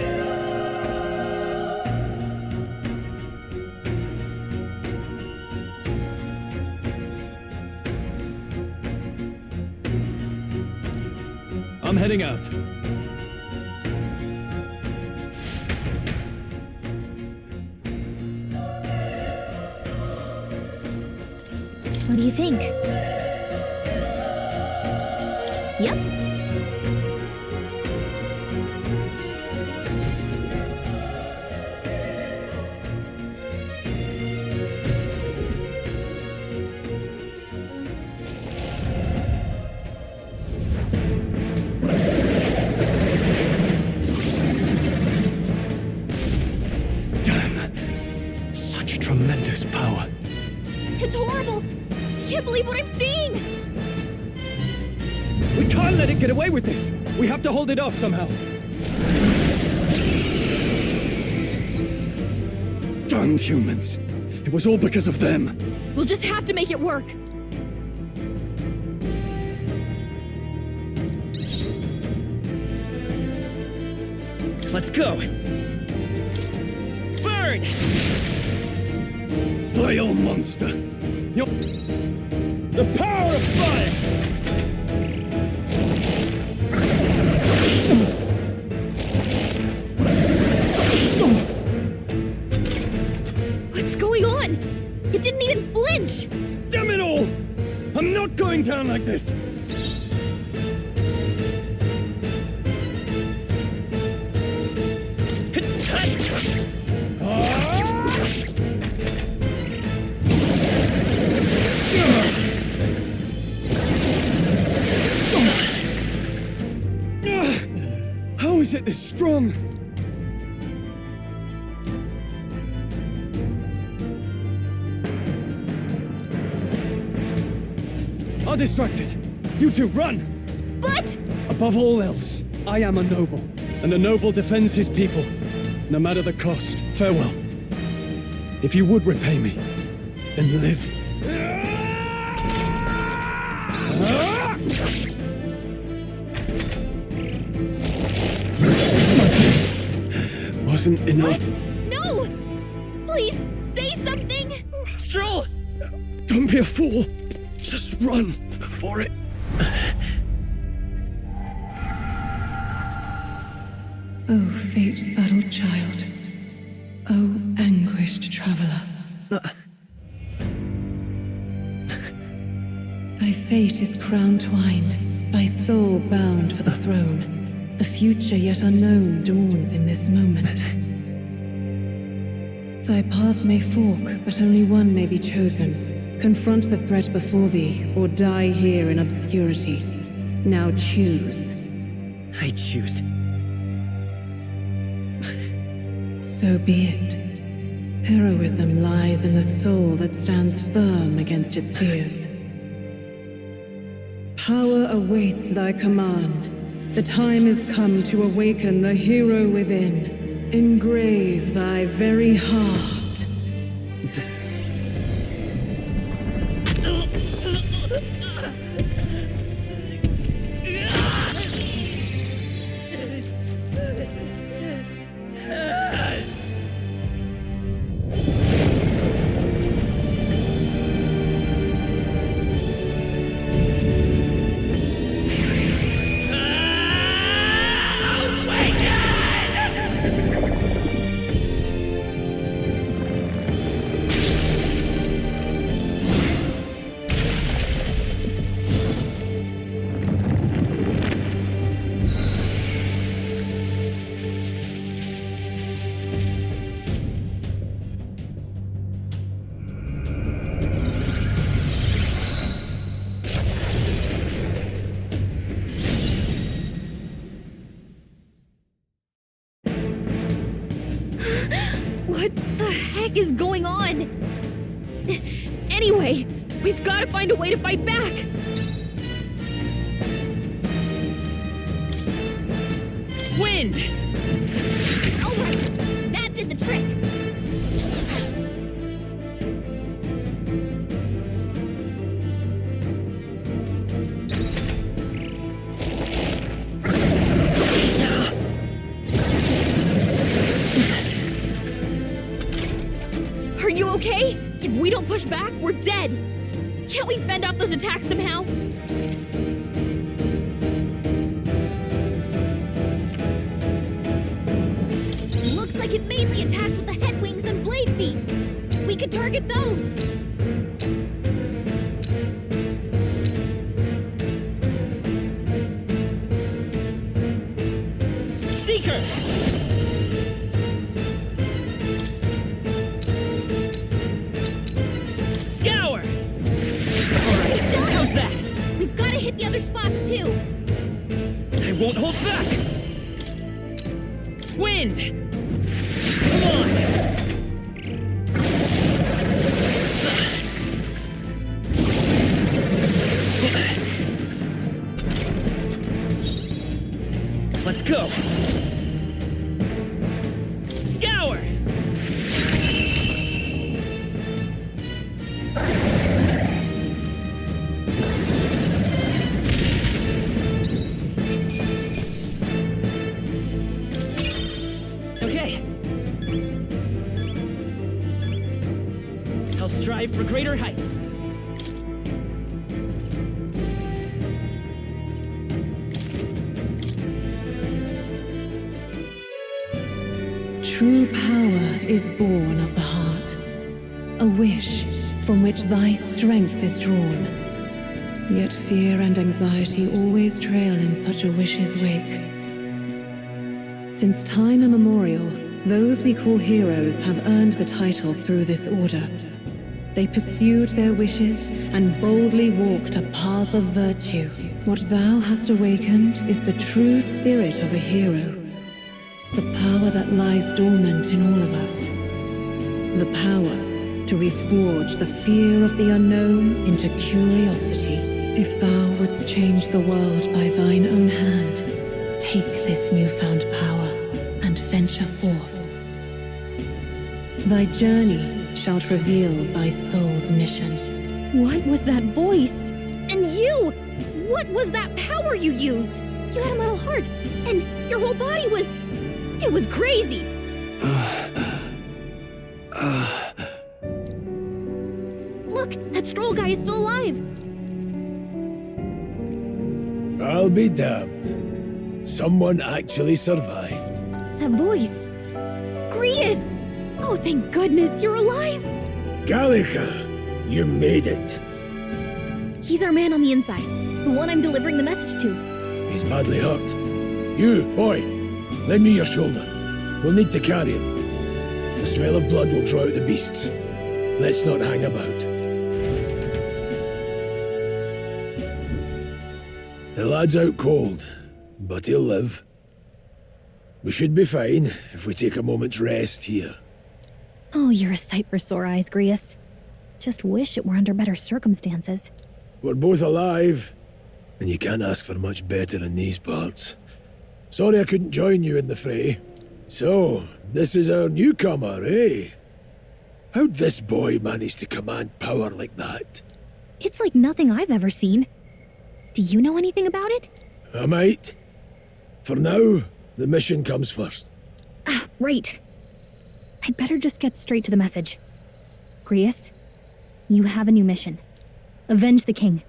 I'm heading out. What do you think? Yep. can't believe what I'm seeing! We can't let it get away with this! We have to hold it off somehow! Damn humans! It was all because of them! We'll just have to make it work! Let's go! Burn! Vile monster! The power of fire! What's going on? It didn't even flinch! Damn it all! I'm not going down like this! How is it this strong? I'll distract it. You two, run! But... Above all else, I am a noble, and a noble defends his people, no matter the cost. Farewell. If you would repay me, then live. Wasn't enough. What? No! Please, say something! Stroll! Don't be a fool. Just run for it. Oh, fate-saddled child. Oh, anguished traveler. Thy fate is crown-twined, thy soul bound for the throne. The future yet unknown dawns in this moment. Thy path may fork, but only one may be chosen. Confront the threat before thee, or die here in obscurity. Now choose. I choose. So be it. Heroism lies in the soul that stands firm against its fears. Power awaits thy command. The time is come to awaken the hero within. Engrave thy very heart. What the heck is going on? Anyway, we've got to find a way to fight back! Wind! Alright, that did the trick! Are you okay? If we don't push back, we're dead! Can't we fend off those attacks somehow? Looks like it mainly attacks with the head wings and blade feet! We could target those! Seeker! Scour! How's that? We've got to hit the other spots too! I won't hold back! Wind! Come on! strive for greater heights. True power is born of the heart, a wish from which thy strength is drawn. Yet fear and anxiety always trail in such a wish's wake. Since time immemorial, those we call heroes have earned the title through this order. They pursued their wishes and boldly walked a path of virtue. What thou hast awakened is the true spirit of a hero. The power that lies dormant in all of us. The power to reforge the fear of the unknown into curiosity. If thou wouldst change the world by thine own hand, take this newfound power and venture forth. Thy journey shalt reveal thy soul's mission. What was that voice? And you! What was that power you used? You had a metal heart, and your whole body was... It was crazy! Look, that Stroll guy is still alive! I'll be damned. Someone actually survived. That voice! Grius! Oh, thank goodness, you're alive! Gallica, you made it. He's our man on the inside, the one I'm delivering the message to. He's badly hurt. You, boy, lend me your shoulder. We'll need to carry him. The smell of blood will draw out the beasts. Let's not hang about. The lad's out cold, but he'll live. We should be fine if we take a moment's rest here. Oh, you're a sight for sore eyes, Grius. Just wish it were under better circumstances. We're both alive, and you can't ask for much better in these parts. Sorry I couldn't join you in the fray. So, this is our newcomer, eh? How'd this boy manage to command power like that? It's like nothing I've ever seen. Do you know anything about it? I might. For now, the mission comes first. Ah, right. I'd better just get straight to the message. Grius, you have a new mission. Avenge the king.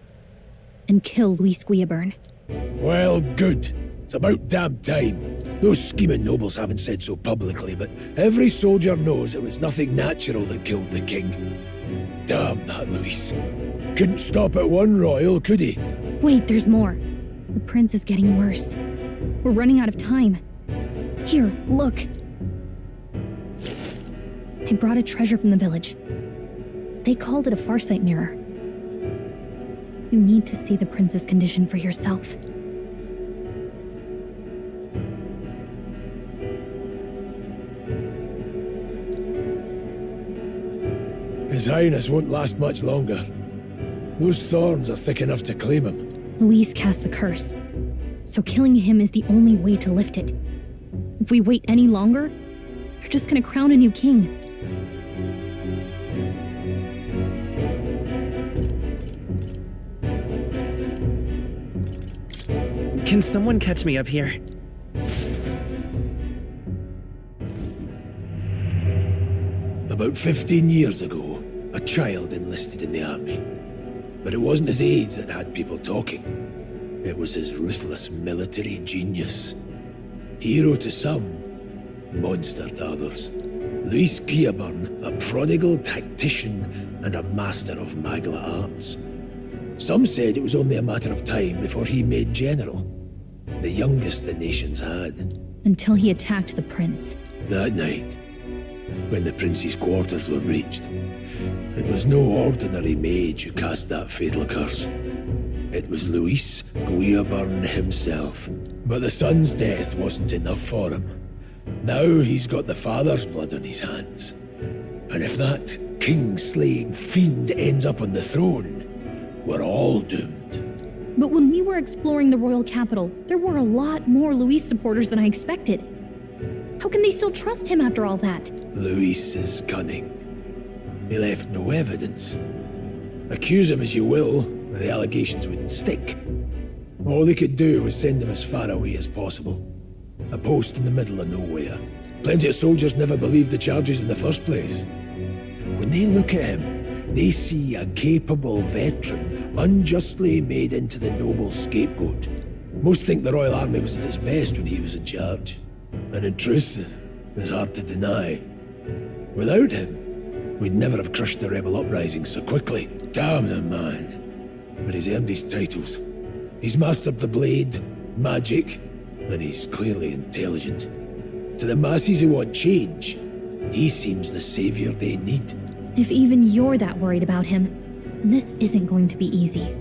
And kill Luis Guillaburn. Well, good. It's about damn time. Those scheming nobles haven't said so publicly, but every soldier knows it was nothing natural that killed the king. Damn that Luis. Couldn't stop at one royal, could he? Wait, there's more. The prince is getting worse. We're running out of time. Here, look. I brought a treasure from the village. They called it a farsight mirror. You need to see the prince's condition for yourself. His Highness won't last much longer. Those thorns are thick enough to claim him. Luis cast the curse, so killing him is the only way to lift it. If we wait any longer, you're just gonna crown a new king. Can someone catch me up here? About 15 years ago, a child enlisted in the army. But it wasn't his age that had people talking. It was his ruthless military genius. Hero to some, monster to others. Luis Guillaburn, a prodigal tactician and a master of magla arts. Some said it was only a matter of time before he made general. The youngest the nation's had. Until he attacked the prince. That night, when the prince's quarters were breached, it was no ordinary mage who cast that fatal curse. It was Luis Guillaburn himself. But the son's death wasn't enough for him. Now he's got the father's blood on his hands. And if that king-slaying fiend ends up on the throne, we're all doomed. But when we were exploring the royal capital, there were a lot more Luis supporters than I expected. How can they still trust him after all that? Luis is cunning. He left no evidence. Accuse him as you will, the allegations wouldn't stick. All they could do was send him as far away as possible. A post in the middle of nowhere. Plenty of soldiers never believed the charges in the first place. When they look at him, They see a capable veteran unjustly made into the noble scapegoat. Most think the Royal Army was at its best when he was in charge. And in truth, it's hard to deny. Without him, we'd never have crushed the rebel uprising so quickly. Damn the man. But he's earned his titles. He's mastered the blade, magic, and he's clearly intelligent. To the masses who want change, he seems the savior they need. If even you're that worried about him, then this isn't going to be easy.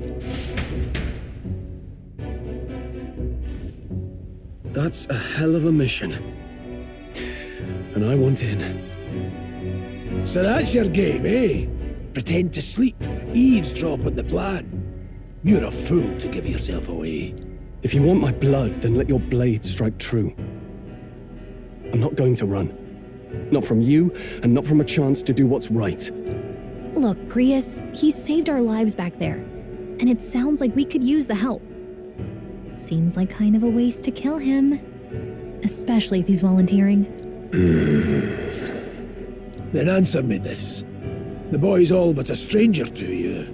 That's a hell of a mission. And I want in. So that's your game, eh? Pretend to sleep, eavesdrop on the plan. You're a fool to give yourself away. If you want my blood, then let your blade strike true. I'm not going to run. Not from you, and not from a chance to do what's right. Look, Grius, he saved our lives back there. And it sounds like we could use the help. Seems like kind of a waste to kill him. Especially if he's volunteering. Then answer me this. The boy's all but a stranger to you,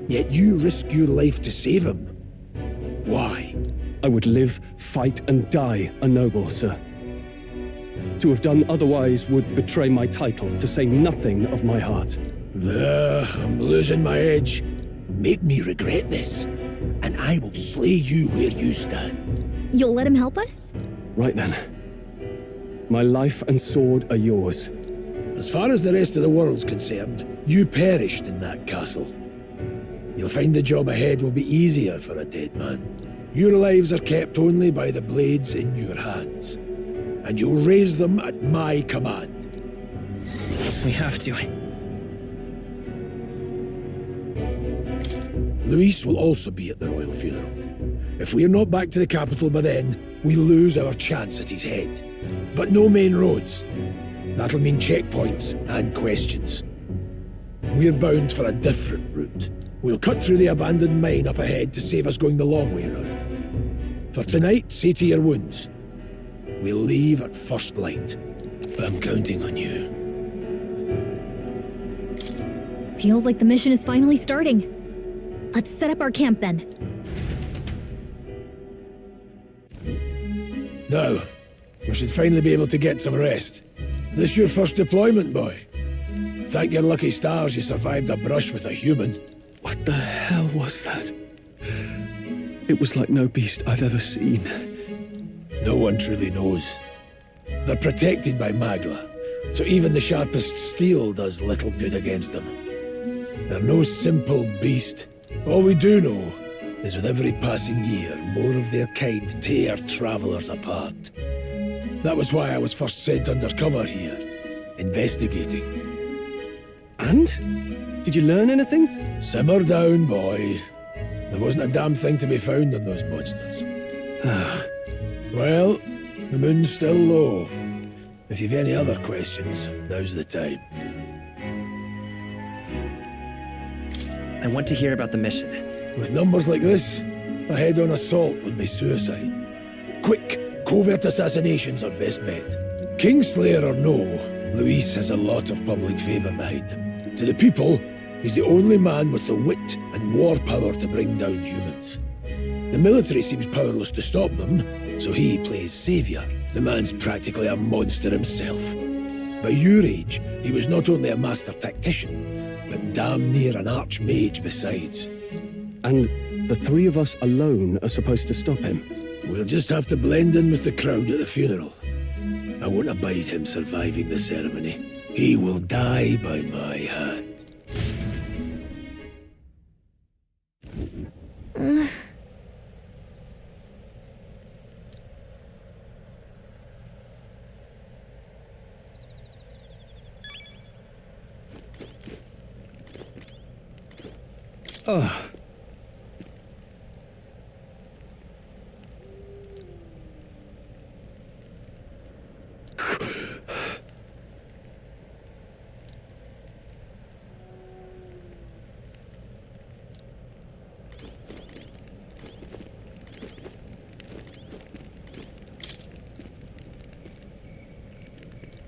yet you risk your life to save him. Why? I would live, fight, and die a noble, sir. To have done otherwise would betray my title, to say nothing of my heart. I'm losing my edge. Make me regret this, and I will slay you where you stand. You'll let him help us? Right then. My life and sword are yours. As far as the rest of the world's concerned, you perished in that castle. You'll find the job ahead will be easier for a dead man. Your lives are kept only by the blades in your hands, and you'll raise them at my command. We have to. Luis will also be at the royal funeral. If we're not back to the capital by then, we lose our chance at his head. But no main roads. That'll mean checkpoints and questions. We're bound for a different route. We'll cut through the abandoned mine up ahead to save us going the long way round. For tonight, see to your wounds. We'll leave at first light. I'm counting on you. Feels like the mission is finally starting. Let's set up our camp then. Now, we should finally be able to get some rest. This your first deployment, boy? Thank your lucky stars you survived a brush with a human. What the hell was that? It was like no beast I've ever seen. No one truly knows. They're protected by Magla, so even the sharpest steel does little good against them. They're no simple beast. All we do know is with every passing year, more of their kind tear travelers apart. That was why I was first sent undercover here, investigating. And? Did you learn anything? Simmer down, boy. There wasn't a damn thing to be found on those monsters. Well, the moon's still low. If you've any other questions, now's the time. I want to hear about the mission. With numbers like this, a head-on assault would be suicide. Quick, covert assassinations are best bet. Kingslayer or no, Luis has a lot of public favour behind him. To the people, he's the only man with the wit and war power to bring down humans. The military seems powerless to stop them, so he plays saviour. The man's practically a monster himself. By your age, he was not only a master tactician, but damn near an archmage besides. And the three of us alone are supposed to stop him? We'll just have to blend in with the crowd at the funeral. I won't abide him surviving the ceremony. He will die by my hand. Ugh.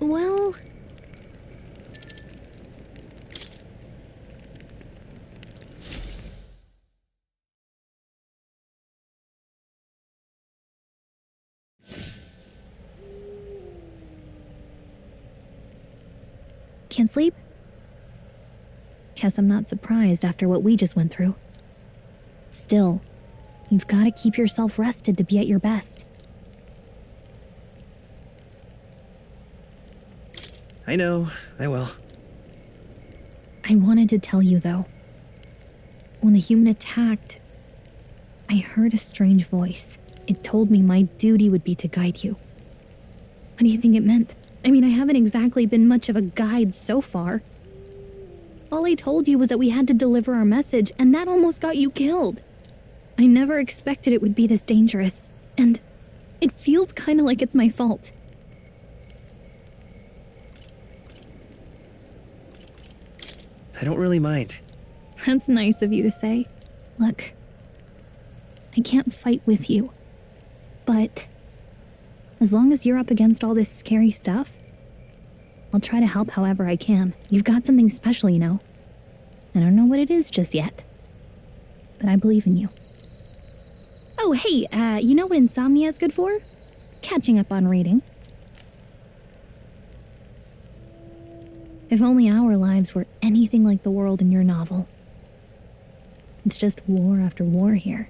Well... Can't sleep? Guess I'm not surprised after what we just went through. Still, you've got to keep yourself rested to be at your best. I know, I will. I wanted to tell you, though. When the human attacked, I heard a strange voice. It told me my duty would be to guide you. What do you think it meant? I mean, I haven't exactly been much of a guide so far. All I told you was that we had to deliver our message, and that almost got you killed. I never expected it would be this dangerous, and it feels kind of like it's my fault. I don't really mind. That's nice of you to say. Look, I can't fight with you, but as long as you're up against all this scary stuff, I'll try to help however I can. You've got something special, you know. I don't know what it is just yet, but I believe in you. Oh, hey, you know what insomnia is good for? Catching up on reading. If only our lives were anything like the world in your novel. It's just war after war here,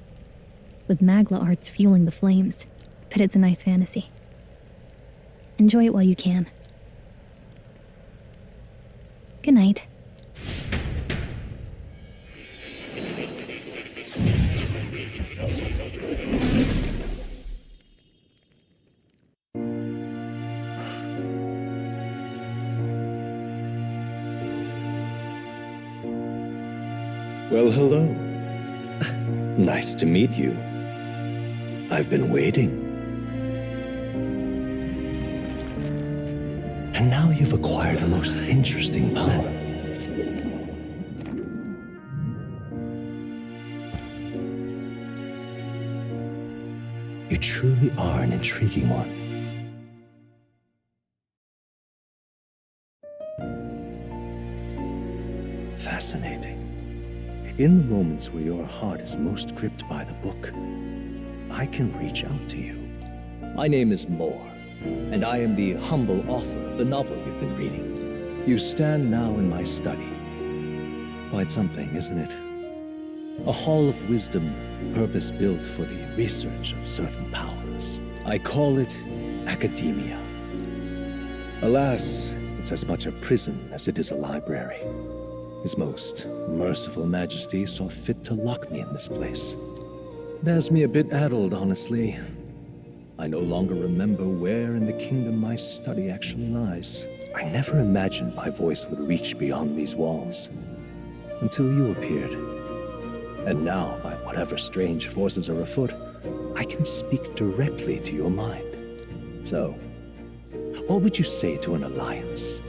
with Magla arts fueling the flames, but it's a nice fantasy. Enjoy it while you can. Good night. Well, hello. Nice to meet you. I've been waiting. And now you've acquired a most interesting power. You truly are an intriguing one. Fascinating. In the moments where your heart is most gripped by the book, I can reach out to you. My name is Moore, and I am the humble author of the novel you've been reading. You stand now in my study. Quite something, isn't it? A hall of wisdom, purpose-built for the research of certain powers. I call it academia. Alas, it's as much a prison as it is a library. His most merciful majesty saw fit to lock me in this place. It has me a bit addled, honestly. I no longer remember where in the kingdom my study actually lies. I never imagined my voice would reach beyond these walls, until you appeared. And now, by whatever strange forces are afoot, I can speak directly to your mind. So, what would you say to an alliance?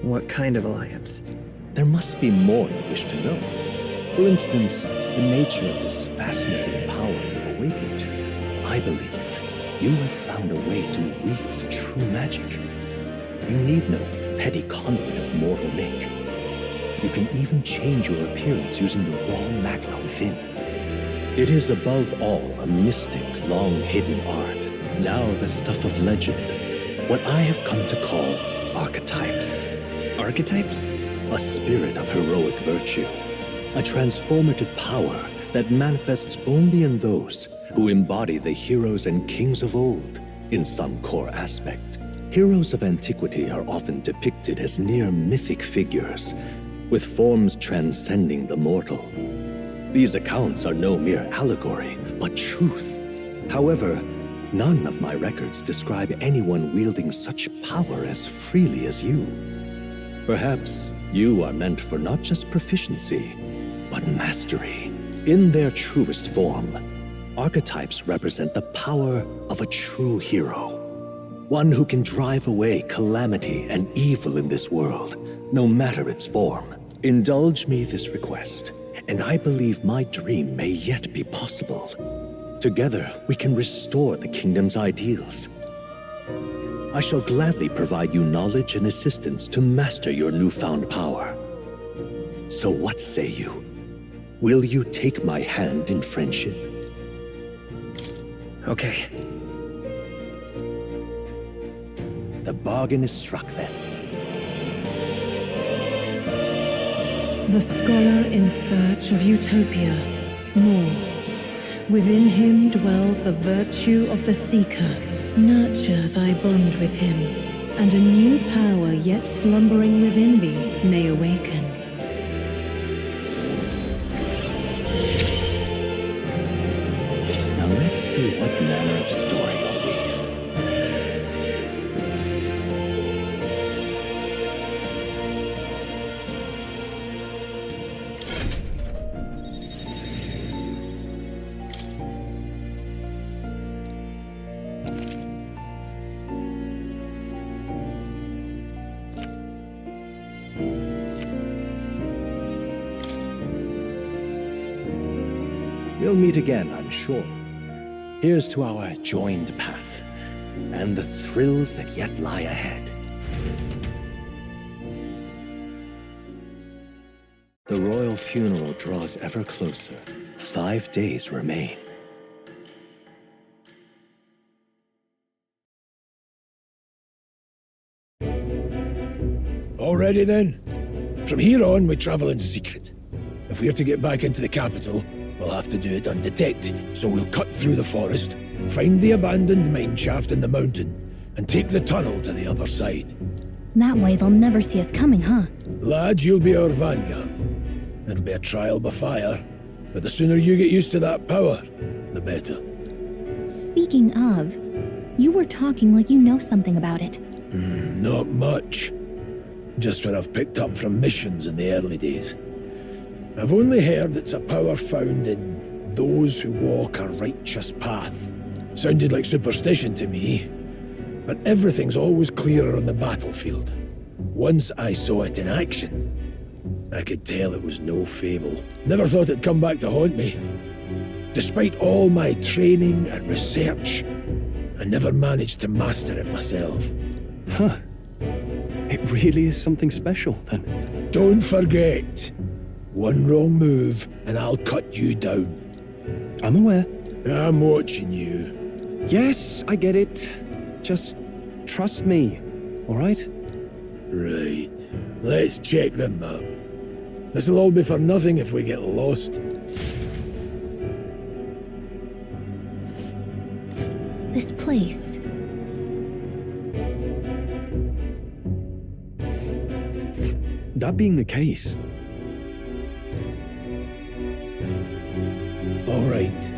What kind of alliance? There must be more you wish to know. For instance, the nature of this fascinating power you've awakened to. I believe you have found a way to wield true magic. You need no petty conduit of mortal make. You can even change your appearance using the raw magma within. It is above all a mystic, long-hidden art, now the stuff of legend, what I have come to call archetypes. Archetypes? A spirit of heroic virtue. A transformative power that manifests only in those who embody the heroes and kings of old in some core aspect. Heroes of antiquity are often depicted as near mythic figures, with forms transcending the mortal. These accounts are no mere allegory, but truth. However, none of my records describe anyone wielding such power as freely as you. Perhaps you are meant for not just proficiency, but mastery. In their truest form, archetypes represent the power of a true hero. One who can drive away calamity and evil in this world, no matter its form. Indulge me this request, and I believe my dream may yet be possible. Together, we can restore the kingdom's ideals. I shall gladly provide you knowledge and assistance to master your newfound power. So what say you? Will you take my hand in friendship? Okay. The bargain is struck then. The scholar in search of utopia. More. Within him dwells the virtue of the seeker. Nurture thy bond with him, and a new power yet slumbering within thee may awaken. Now let's see what manner of story you'll weave. We'll meet again, I'm sure. Here's to our joined path, and the thrills that yet lie ahead. The royal funeral draws ever closer. 5 days remain. Already then? From here on, we travel in secret. If we're to get back into the capital, we'll have to do it undetected. So we'll cut through the forest, find the abandoned mine shaft in the mountain, and take the tunnel to the other side. That way they'll never see us coming, huh? Lad, you'll be our vanguard. It'll be a trial by fire, but the sooner you get used to that power, the better. Speaking of, you were talking like you know something about it. Not much. Just what I've picked up from missions in the early days. I've only heard it's a power found in those who walk a righteous path. Sounded like superstition to me, but everything's always clearer on the battlefield. Once I saw it in action, I could tell it was no fable. Never thought it'd come back to haunt me. Despite all my training and research, I never managed to master it myself. Huh. It really is something special, then. Don't forget. One wrong move, and I'll cut you down. I'm aware. I'm watching you. Yes, I get it. Just trust me, all right? Right. Let's check the map. This'll all be for nothing if we get lost. This place. That being the case. All right.